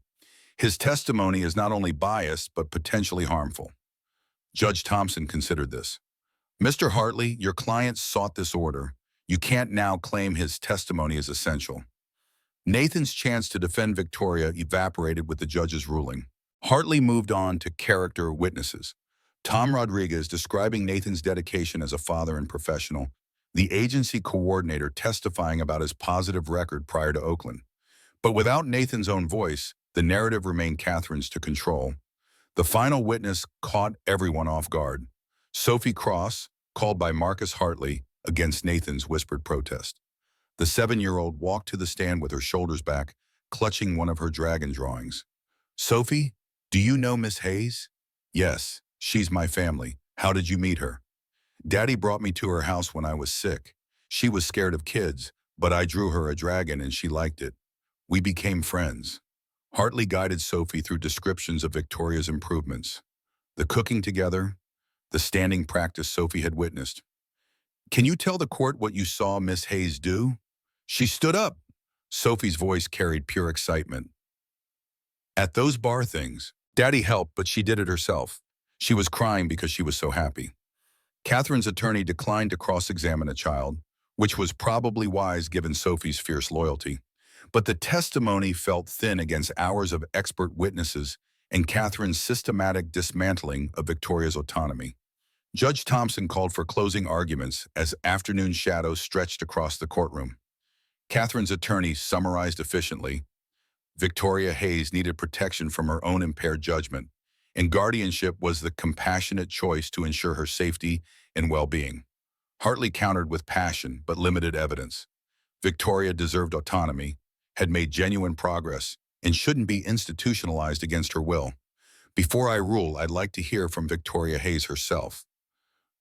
His testimony is not only biased, but potentially harmful. Judge Thompson considered this. Mr. Hartley, your client sought this order. You can't now claim his testimony is essential. Nathan's chance to defend Victoria evaporated with the judge's ruling. Hartley moved on to character witnesses. Tom Rodriguez describing Nathan's dedication as a father and professional. the agency coordinator testifying about his positive record prior to Oakland. But without Nathan's own voice, the narrative remained Catherine's to control. The final witness caught everyone off guard. Sophie Cross, called by Marcus Hartley, against Nathan's whispered protest. The 7-year-old walked to the stand with her shoulders back, clutching one of her dragon drawings. "Sophie, do you know Miss Hayes?" "Yes, she's my family. How did you meet her?" "Daddy brought me to her house when I was sick. She was scared of kids, but I drew her a dragon and she liked it. We became friends." Hartley guided Sophie through descriptions of Victoria's improvements. The cooking together, the standing practice Sophie had witnessed. "Can you tell the court what you saw Miss Hayes do?" "She stood up." Sophie's voice carried pure excitement. "At those bar things, Daddy helped, but she did it herself. She was crying because she was so happy." Catherine's attorney declined to cross-examine a child, which was probably wise given Sophie's fierce loyalty. But the testimony felt thin against hours of expert witnesses and Catherine's systematic dismantling of Victoria's autonomy. Judge Thompson called for closing arguments as afternoon shadows stretched across the courtroom. Catherine's attorney summarized efficiently. Victoria Hayes needed protection from her own impaired judgment, and guardianship was the compassionate choice to ensure her safety and well-being. Hartley countered with passion but limited evidence. Victoria deserved autonomy, had made genuine progress, and shouldn't be institutionalized against her will. "Before I rule, I'd like to hear from Victoria Hayes herself."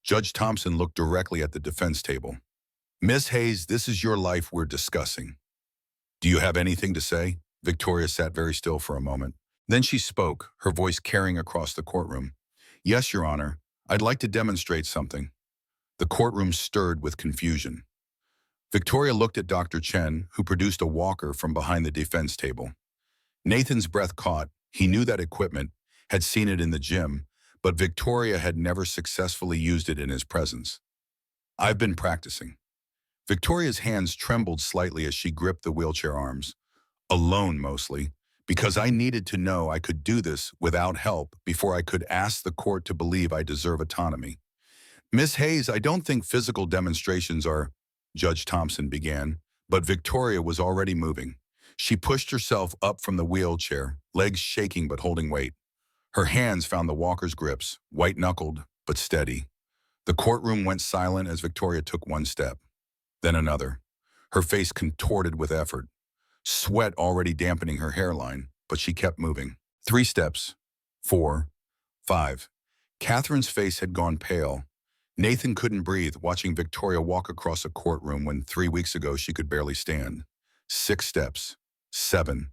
Judge Thompson looked directly at the defense table. "Miss Hayes, this is your life we're discussing. Do you have anything to say?" Victoria sat very still for a moment. Then she spoke, her voice carrying across the courtroom. "Yes, Your Honor, I'd like to demonstrate something." The courtroom stirred with confusion. Victoria looked at Dr. Chen, who produced a walker from behind the defense table. Nathan's breath caught. He knew that equipment, had seen it in the gym, but Victoria had never successfully used it in his presence. "I've been practicing." Victoria's hands trembled slightly as she gripped the wheelchair arms. "Alone, mostly, because I needed to know I could do this without help before I could ask the court to believe I deserve autonomy." "Miss Hayes, I don't think physical demonstrations are—" Judge Thompson began, but Victoria was already moving. She pushed herself up from the wheelchair, legs shaking but holding weight. Her hands found the walker's grips, white-knuckled but steady. The courtroom went silent as Victoria took one step, then another, her face contorted with effort, sweat already dampening her hairline, but she kept moving. 3 steps, 4, 5. Catherine's face had gone pale. Nathan couldn't breathe, watching Victoria walk across a courtroom when 3 weeks ago she could barely stand. 6 steps. 7.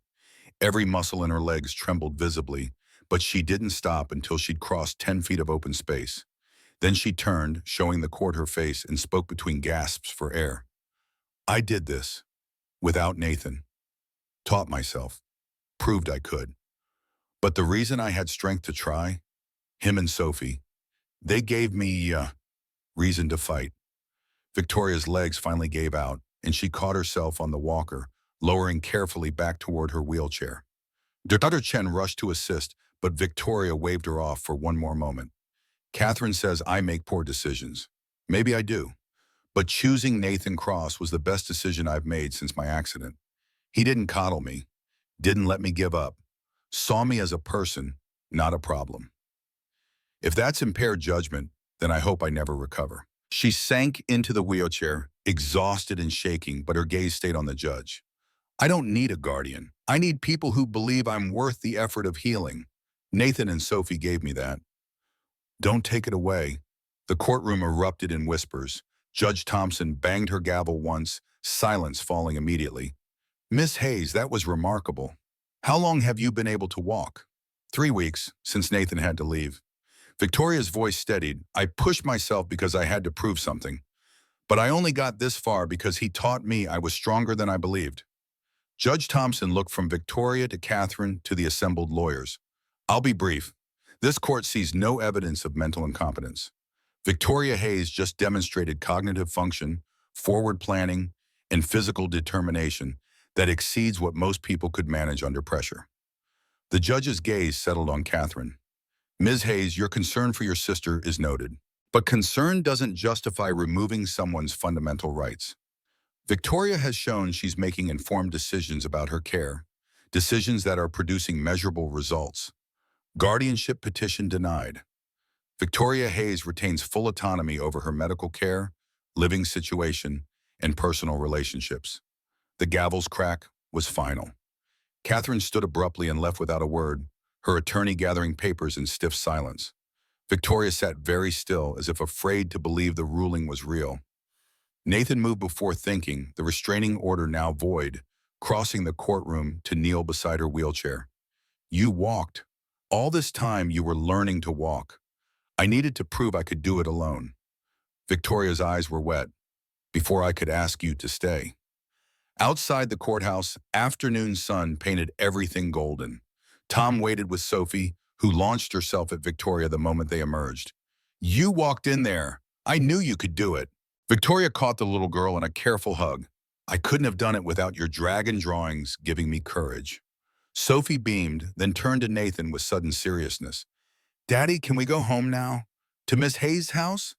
Every muscle in her legs trembled visibly, but she didn't stop until she'd crossed 10 feet of open space. Then she turned, showing the court her face, and spoke between gasps for air. "I did this. Without Nathan. Taught myself. Proved I could. But the reason I had strength to try, him and Sophie, they gave me, reason to fight." Victoria's legs finally gave out, and she caught herself on the walker, lowering carefully back toward her wheelchair. Dr. Chen rushed to assist, but Victoria waved her off for one more moment. "Catherine says I make poor decisions. Maybe I do. But choosing Nathan Cross was the best decision I've made since my accident. He didn't coddle me, didn't let me give up, saw me as a person, not a problem. If that's impaired judgment, then I hope I never recover." She sank into the wheelchair, exhausted and shaking, but her gaze stayed on the judge. "I don't need a guardian. I need people who believe I'm worth the effort of healing. Nathan and Sophie gave me that. Don't take it away." The courtroom erupted in whispers. Judge Thompson banged her gavel once, silence falling immediately. "Miss Hayes, that was remarkable. How long have you been able to walk?" 3 weeks, since Nathan had to leave." Victoria's voice steadied. "I pushed myself because I had to prove something. But I only got this far because he taught me I was stronger than I believed." Judge Thompson looked from Victoria to Catherine to the assembled lawyers. "I'll be brief. This court sees no evidence of mental incompetence. Victoria Hayes just demonstrated cognitive function, forward planning, and physical determination that exceeds what most people could manage under pressure." The judge's gaze settled on Catherine. "Ms. Hayes, your concern for your sister is noted. But concern doesn't justify removing someone's fundamental rights. Victoria has shown she's making informed decisions about her care, decisions that are producing measurable results. Guardianship petition denied. Victoria Hayes retains full autonomy over her medical care, living situation, and personal relationships. The gavel's crack was final. Catherine stood abruptly and left without a word, her attorney gathering papers in stiff silence. Victoria sat very still, as if afraid to believe the ruling was real. Nathan moved before thinking, the restraining order now void, crossing the courtroom to kneel beside her wheelchair. You walked. All this time you were learning to walk. I needed to prove I could do it alone. Victoria's eyes were wet. Before I could ask you to stay. Outside the courthouse, afternoon sun painted everything golden. Tom waited with Sophie, who launched herself at Victoria the moment they emerged. You walked in there. I knew you could do it. Victoria caught the little girl in a careful hug. I couldn't have done it without your dragon drawings giving me courage. Sophie beamed, then turned to Nathan with sudden seriousness. Daddy, can we go home now? To Miss Hayes' house?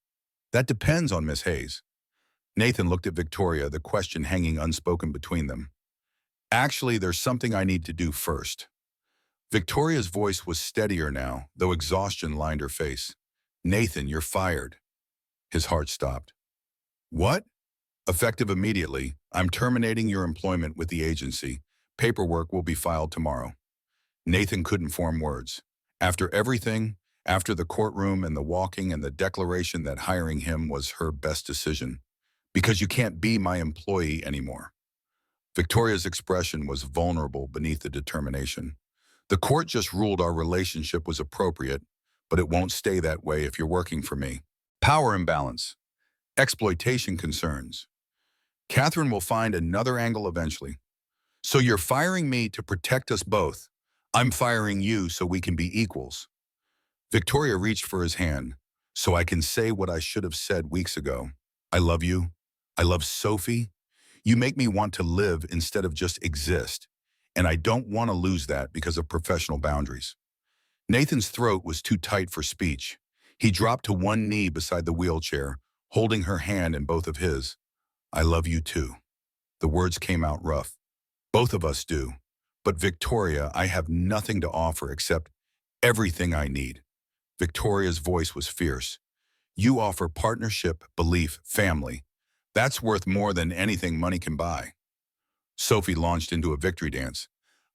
That depends on Miss Hayes. Nathan looked at Victoria, the question hanging unspoken between them. Actually, there's something I need to do first. Victoria's voice was steadier now, though exhaustion lined her face. Nathan, you're fired. His heart stopped. What? Effective immediately, I'm terminating your employment with the agency. Paperwork will be filed tomorrow. Nathan couldn't form words. After everything, after the courtroom and the walking and the declaration that hiring him was her best decision. Because you can't be my employee anymore. Victoria's expression was vulnerable beneath the determination. The court just ruled our relationship was appropriate, but it won't stay that way if you're working for me. Power imbalance. Exploitation concerns. Catherine will find another angle eventually. So you're firing me to protect us both. I'm firing you so we can be equals. Victoria reached for his hand, so I can say what I should have said weeks ago. I love you. I love Sophie. You make me want to live instead of just exist. And I don't want to lose that because of professional boundaries. Nathan's throat was too tight for speech. He dropped to one knee beside the wheelchair, holding her hand in both of his. I love you too. The words came out rough. Both of us do. But Victoria, I have nothing to offer except everything I need. Victoria's voice was fierce. You offer partnership, belief, family. That's worth more than anything money can buy. Sophie launched into a victory dance.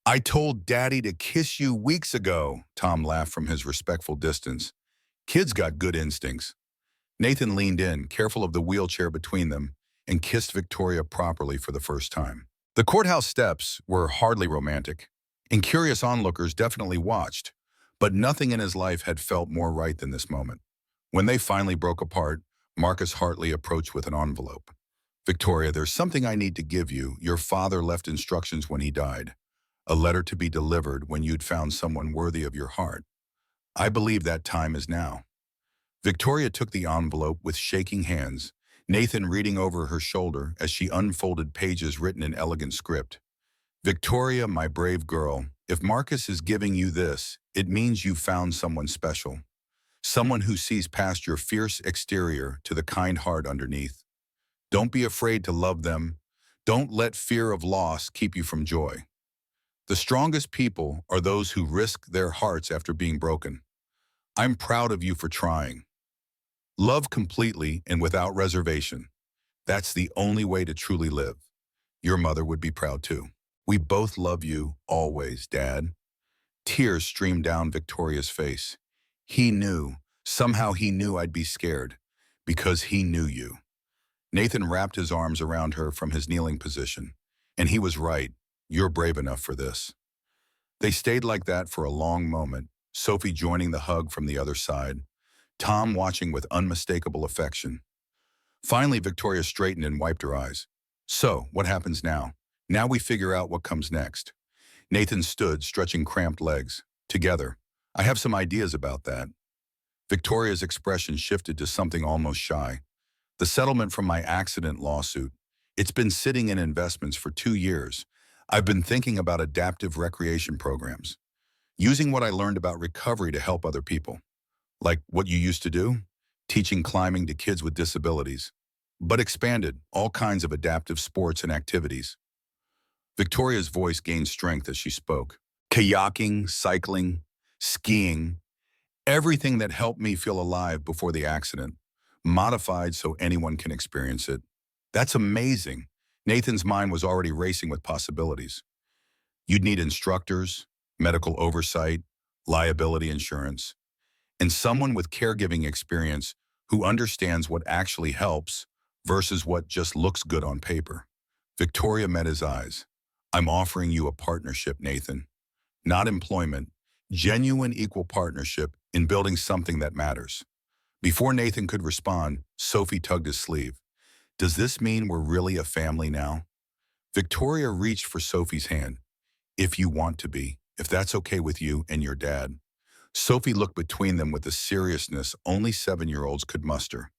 I told Daddy to kiss you weeks ago, Tom laughed from his respectful distance. Kids got good instincts. Nathan leaned in, careful of the wheelchair between them, and kissed Victoria properly for the first time. The courthouse steps were hardly romantic, and curious onlookers definitely watched, but nothing in his life had felt more right than this moment. When they finally broke apart, Marcus Hartley approached with an envelope. Victoria, there's something I need to give you. Your father left instructions when he died. A letter to be delivered when you'd found someone worthy of your heart. I believe that time is now. Victoria took the envelope with shaking hands, Nathan reading over her shoulder as she unfolded pages written in elegant script. Victoria, my brave girl, if Marcus is giving you this, it means you found someone special. Someone who sees past your fierce exterior to the kind heart underneath. Don't be afraid to love them. Don't let fear of loss keep you from joy. The strongest people are those who risk their hearts after being broken. I'm proud of you for trying. Love completely and without reservation. That's the only way to truly live. Your mother would be proud too. We both love you, always, Dad. Tears streamed down Victoria's face. He knew, somehow he knew I'd be scared, because he knew you. Nathan wrapped his arms around her from his kneeling position. And he was right, you're brave enough for this. They stayed like that for a long moment, Sophie joining the hug from the other side, Tom watching with unmistakable affection. Finally, Victoria straightened and wiped her eyes. So, what happens now? Now we figure out what comes next. Nathan stood, stretching cramped legs. Together. I have some ideas about that. Victoria's expression shifted to something almost shy. The settlement from my accident lawsuit. It's been sitting in investments for 2 years. I've been thinking about adaptive recreation programs. Using what I learned about recovery to help other people. Like what you used to do? teaching climbing to kids with disabilities, but expanded all kinds of adaptive sports and activities. Victoria's voice gained strength as she spoke. Kayaking, cycling, skiing, everything that helped me feel alive before the accident, modified so anyone can experience it. That's amazing. Nathan's mind was already racing with possibilities. You'd need instructors, medical oversight, liability insurance, and someone with caregiving experience who understands what actually helps versus what just looks good on paper. Victoria met his eyes. I'm offering you a partnership, Nathan. Not employment, genuine equal partnership in building something that matters. Before Nathan could respond, Sophie tugged his sleeve. Does this mean we're really a family now? Victoria reached for Sophie's hand. If you want to be, if that's okay with you and your dad. Sophie looked between them with a seriousness only 7-year-olds could muster.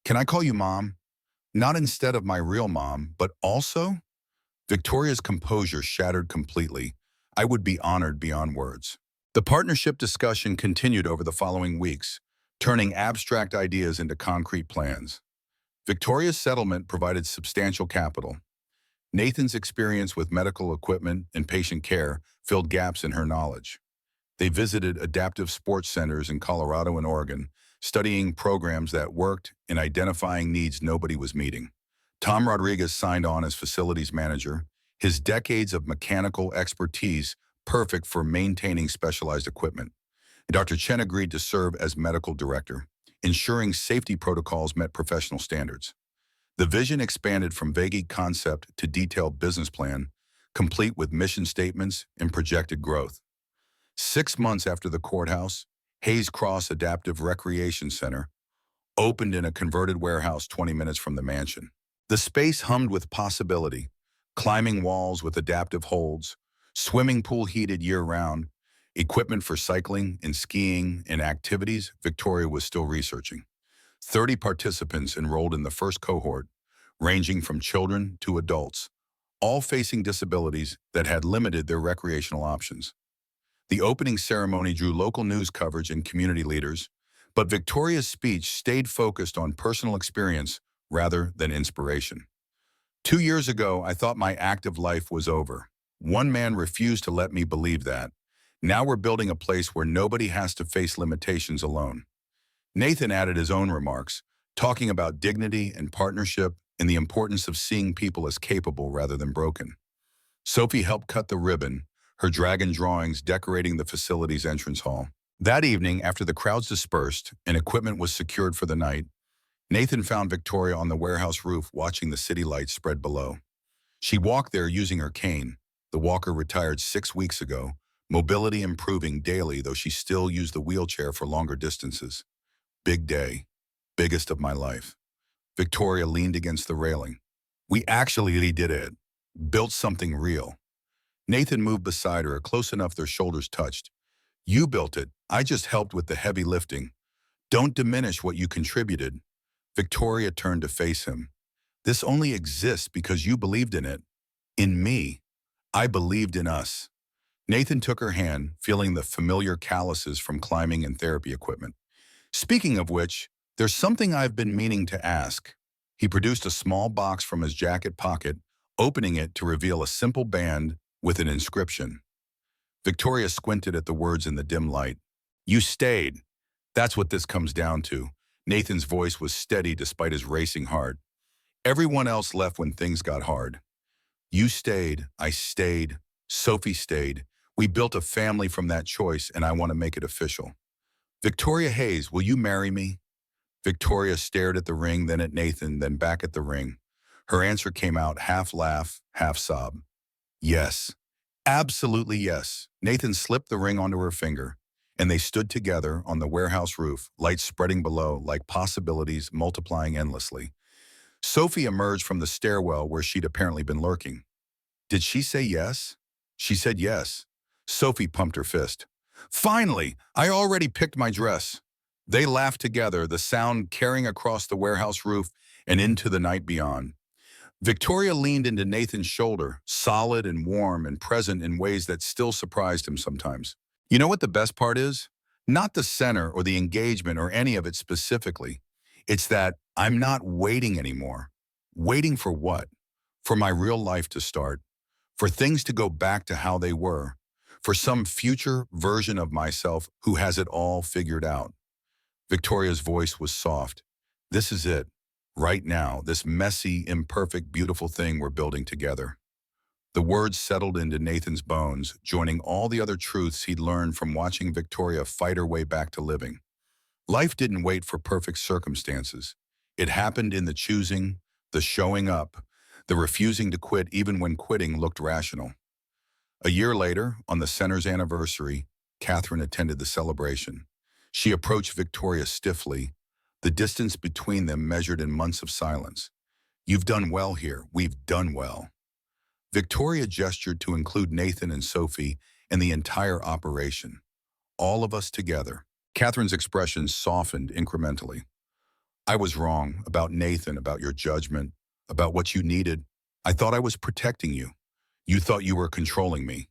Can I call you Mom? Not instead of my real mom, but also? Victoria's composure shattered completely. I would be honored beyond words. The partnership discussion continued over the following weeks, turning abstract ideas into concrete plans. Victoria's settlement provided substantial capital. Nathan's experience with medical equipment and patient care filled gaps in her knowledge. They visited adaptive sports centers in Colorado and Oregon, studying programs that worked and identifying needs nobody was meeting. Tom Rodriguez signed on as facilities manager, his decades of mechanical expertise perfect for maintaining specialized equipment. Dr. Chen agreed to serve as medical director, ensuring safety protocols met professional standards. The vision expanded from vague concept to detailed business plan, complete with mission statements and projected growth. 6 months after the courthouse, Hayes Cross Adaptive Recreation Center opened in a converted warehouse 20 minutes from the mansion. The space hummed with possibility, climbing walls with adaptive holds, swimming pool heated year-round, equipment for cycling and skiing and activities Victoria was still researching. 30 participants enrolled in the first cohort, ranging from children to adults, all facing disabilities that had limited their recreational options. The opening ceremony drew local news coverage and community leaders, but Victoria's speech stayed focused on personal experience rather than inspiration. 2 years ago, I thought my active life was over. One man refused to let me believe that. Now we're building a place where nobody has to face limitations alone. Nathan added his own remarks, talking about dignity and partnership and the importance of seeing people as capable rather than broken. Sophie helped cut the ribbon, her dragon drawings decorating the facility's entrance hall. That evening, after the crowds dispersed and equipment was secured for the night, Nathan found Victoria on the warehouse roof watching the city lights spread below. She walked there using her cane. The walker retired 6 weeks ago, mobility improving daily, though she still used the wheelchair for longer distances. Big day. Biggest of my life. Victoria leaned against the railing. We actually did it. Built something real. Nathan moved beside her, close enough their shoulders touched. You built it. I just helped with the heavy lifting. Don't diminish what you contributed. Victoria turned to face him. This only exists because you believed in it. In me. I believed in us. Nathan took her hand, feeling the familiar calluses from climbing and therapy equipment. Speaking of which, there's something I've been meaning to ask. He produced a small box from his jacket pocket, opening it to reveal a simple band with an inscription. Victoria squinted at the words in the dim light. You stayed. That's what this comes down to. Nathan's voice was steady despite his racing heart. Everyone else left when things got hard. You stayed, I stayed, Sophie stayed. We built a family from that choice, and I want to make it official. Victoria Hayes, will you marry me? Victoria stared at the ring, then at Nathan, then back at the ring. Her answer came out half laugh, half sob. Yes. Absolutely yes. Nathan slipped the ring onto her finger, and they stood together on the warehouse roof, lights spreading below like possibilities multiplying endlessly. Sophie emerged from the stairwell where she'd apparently been lurking. Did she say yes? She said yes. Sophie pumped her fist. Finally, I already picked my dress. They laughed together, the sound carrying across the warehouse roof and into the night beyond. Victoria leaned into Nathan's shoulder, solid and warm and present in ways that still surprised him sometimes. You know what the best part is? Not the center or the engagement or any of it specifically. It's that I'm not waiting anymore. Waiting for what? For my real life to start, for things to go back to how they were, for some future version of myself who has it all figured out. Victoria's voice was soft. This is it. Right now, this messy, imperfect, beautiful thing we're building together. The words settled into Nathan's bones, joining all the other truths he'd learned from watching Victoria fight her way back to living. Life didn't wait for perfect circumstances. It happened in the choosing, the showing up, the refusing to quit even when quitting looked rational. A year later, on the center's anniversary, Catherine attended the celebration. She approached Victoria stiffly, the distance between them measured in months of silence. You've done well here. We've done well. Victoria gestured to include Nathan and Sophie and the entire operation. All of us together. Catherine's expression softened incrementally. I was wrong about Nathan, about your judgment, about what you needed. I thought I was protecting you. You thought you were controlling me.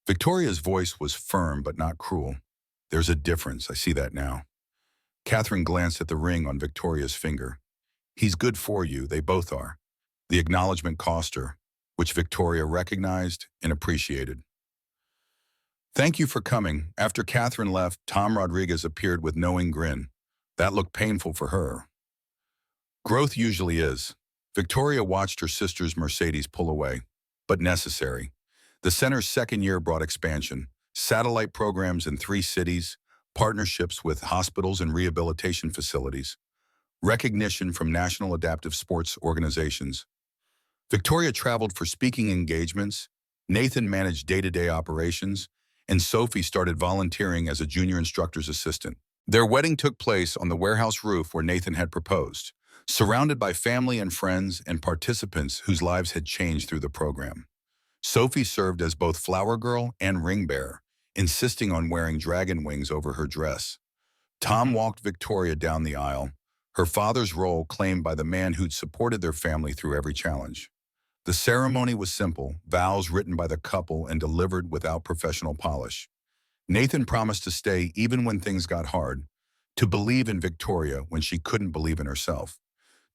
Victoria's voice was firm but not cruel. There's a difference, I see that now. Catherine glanced at the ring on Victoria's finger. He's good for you, they both are. The acknowledgement cost her, which Victoria recognized and appreciated. Thank you for coming. After Catherine left, Tom Rodriguez appeared with knowing grin. That looked painful for her. Growth usually is. Victoria watched her sister's Mercedes pull away, but necessary. The center's second year brought expansion, satellite programs in 3 cities, partnerships with hospitals and rehabilitation facilities, recognition from national adaptive sports organizations. Victoria traveled for speaking engagements, Nathan managed day-to-day operations, and Sophie started volunteering as a junior instructor's assistant. Their wedding took place on the warehouse roof where Nathan had proposed, surrounded by family and friends and participants whose lives had changed through the program. Sophie served as both flower girl and ring bearer, insisting on wearing dragon wings over her dress. Tom walked Victoria down the aisle, her father's role claimed by the man who'd supported their family through every challenge. The ceremony was simple, vows written by the couple and delivered without professional polish. Nathan promised to stay even when things got hard, to believe in Victoria when she couldn't believe in herself,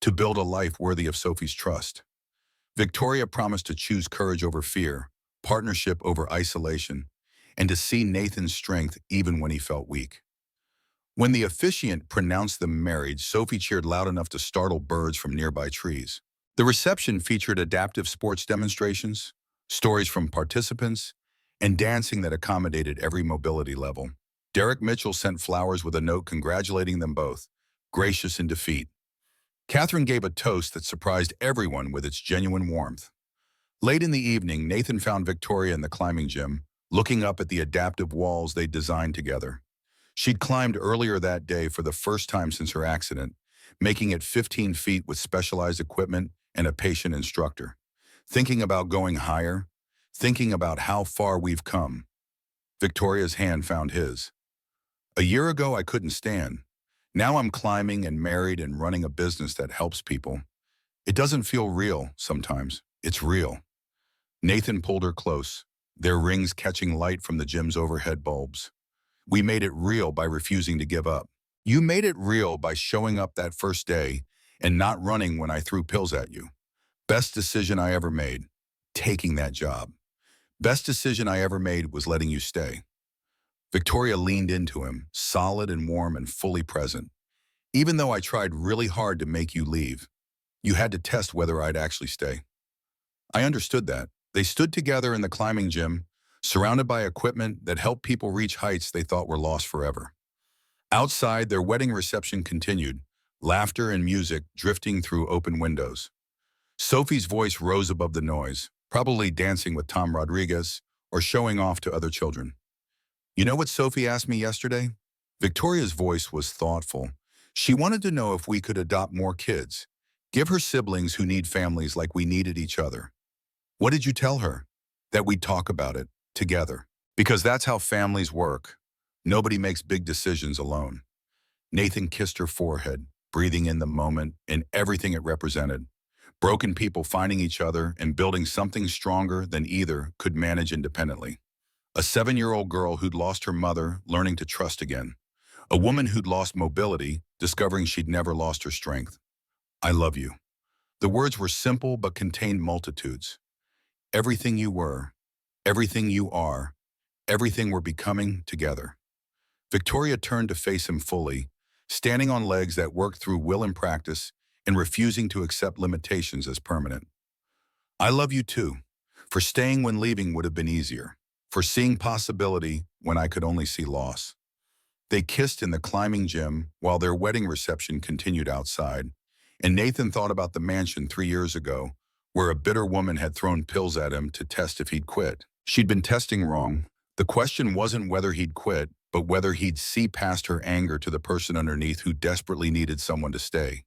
to build a life worthy of Sophie's trust. Victoria promised to choose courage over fear, partnership over isolation, and to see Nathan's strength even when he felt weak. When the officiant pronounced them married, Sophie cheered loud enough to startle birds from nearby trees. The reception featured adaptive sports demonstrations, stories from participants, and dancing that accommodated every mobility level. Derek Mitchell sent flowers with a note congratulating them both, gracious in defeat. Catherine gave a toast that surprised everyone with its genuine warmth. Late in the evening, Nathan found Victoria in the climbing gym, looking up at the adaptive walls they'd designed together. She'd climbed earlier that day for the first time since her accident, making it 15 feet with specialized equipment and a patient instructor. Thinking about going higher, thinking about how far we've come. Victoria's hand found his. A year ago, I couldn't stand. Now I'm climbing and married and running a business that helps people. It doesn't feel real sometimes. It's real. Nathan pulled her close, their rings catching light from the gym's overhead bulbs. We made it real by refusing to give up. You made it real by showing up that first day and not running when I threw pills at you. Best decision I ever made, taking that job. Best decision I ever made was letting you stay. Victoria leaned into him, solid and warm and fully present. Even though I tried really hard to make you leave, you had to test whether I'd actually stay. I understood that. They stood together in the climbing gym, surrounded by equipment that helped people reach heights they thought were lost forever. Outside, their wedding reception continued, laughter and music drifting through open windows. Sophie's voice rose above the noise, probably dancing with Tom Rodriguez or showing off to other children. You know what Sophie asked me yesterday? Victoria's voice was thoughtful. She wanted to know if we could adopt more kids, give her siblings who need families like we needed each other. What did you tell her? That we'd talk about it, together. Because that's how families work. Nobody makes big decisions alone. Nathan kissed her forehead, breathing in the moment and everything it represented. Broken people finding each other and building something stronger than either could manage independently. A 7-year-old girl who'd lost her mother learning to trust again. A woman who'd lost mobility, discovering she'd never lost her strength. I love you. The words were simple but contained multitudes. Everything you were, everything you are, everything we're becoming together. Victoria turned to face him fully, standing on legs that worked through will and practice and refusing to accept limitations as permanent. I love you too, for staying when leaving would have been easier, for seeing possibility when I could only see loss. They kissed in the climbing gym while their wedding reception continued outside, and Nathan thought about the mansion 3 years ago, where a bitter woman had thrown pills at him to test if he'd quit. She'd been testing wrong. The question wasn't whether he'd quit, but whether he'd see past her anger to the person underneath who desperately needed someone to stay.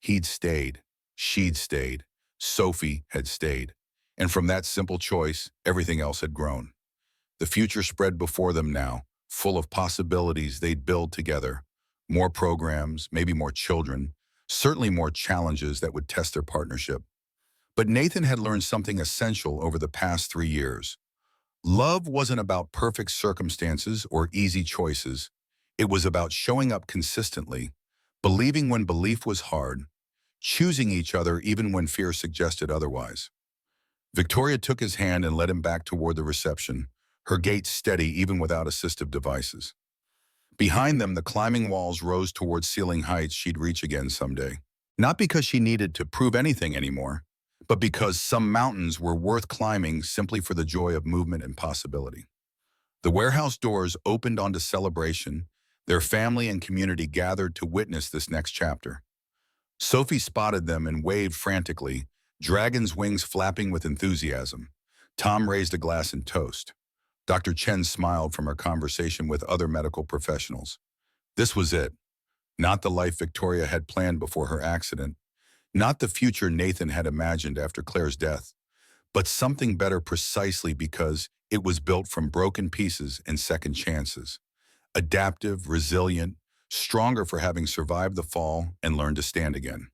He'd stayed. She'd stayed. Sophie had stayed. And from that simple choice, everything else had grown. The future spread before them now, full of possibilities they'd build together. More programs, maybe more children, certainly more challenges that would test their partnership. But Nathan had learned something essential over the past 3 years. Love wasn't about perfect circumstances or easy choices. It was about showing up consistently, believing when belief was hard, choosing each other even when fear suggested otherwise. Victoria took his hand and led him back toward the reception, her gait steady even without assistive devices. Behind them, the climbing walls rose toward ceiling heights she'd reach again someday. Not because she needed to prove anything anymore, but because some mountains were worth climbing simply for the joy of movement and possibility. The warehouse doors opened onto celebration. Their family and community gathered to witness this next chapter. Sophie spotted them and waved frantically, dragon's wings flapping with enthusiasm. Tom raised a glass in toast. Dr. Chen smiled from her conversation with other medical professionals. This was it. Not the life Victoria had planned before her accident, not the future Nathan had imagined after Claire's death, but something better precisely because it was built from broken pieces and second chances. Adaptive, resilient, stronger for having survived the fall and learned to stand again.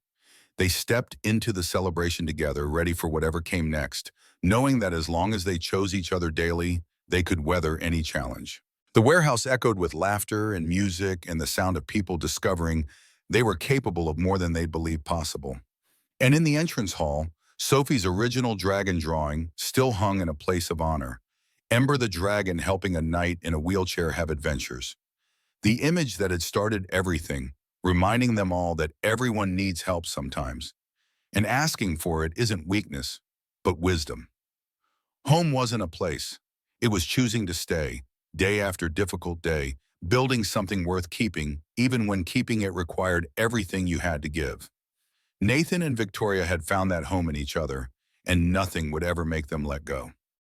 They stepped into the celebration together, ready for whatever came next, knowing that as long as they chose each other daily, they could weather any challenge. The warehouse echoed with laughter and music and the sound of people discovering they were capable of more than they'd believed possible. And in the entrance hall, Sophie's original dragon drawing still hung in a place of honor. Ember the dragon helping a knight in a wheelchair have adventures. The image that had started everything, reminding them all that everyone needs help sometimes. And asking for it isn't weakness, but wisdom. Home wasn't a place. It was choosing to stay, day after difficult day, building something worth keeping, even when keeping it required everything you had to give. Nathan and Victoria had found that home in each other, and nothing would ever make them let go.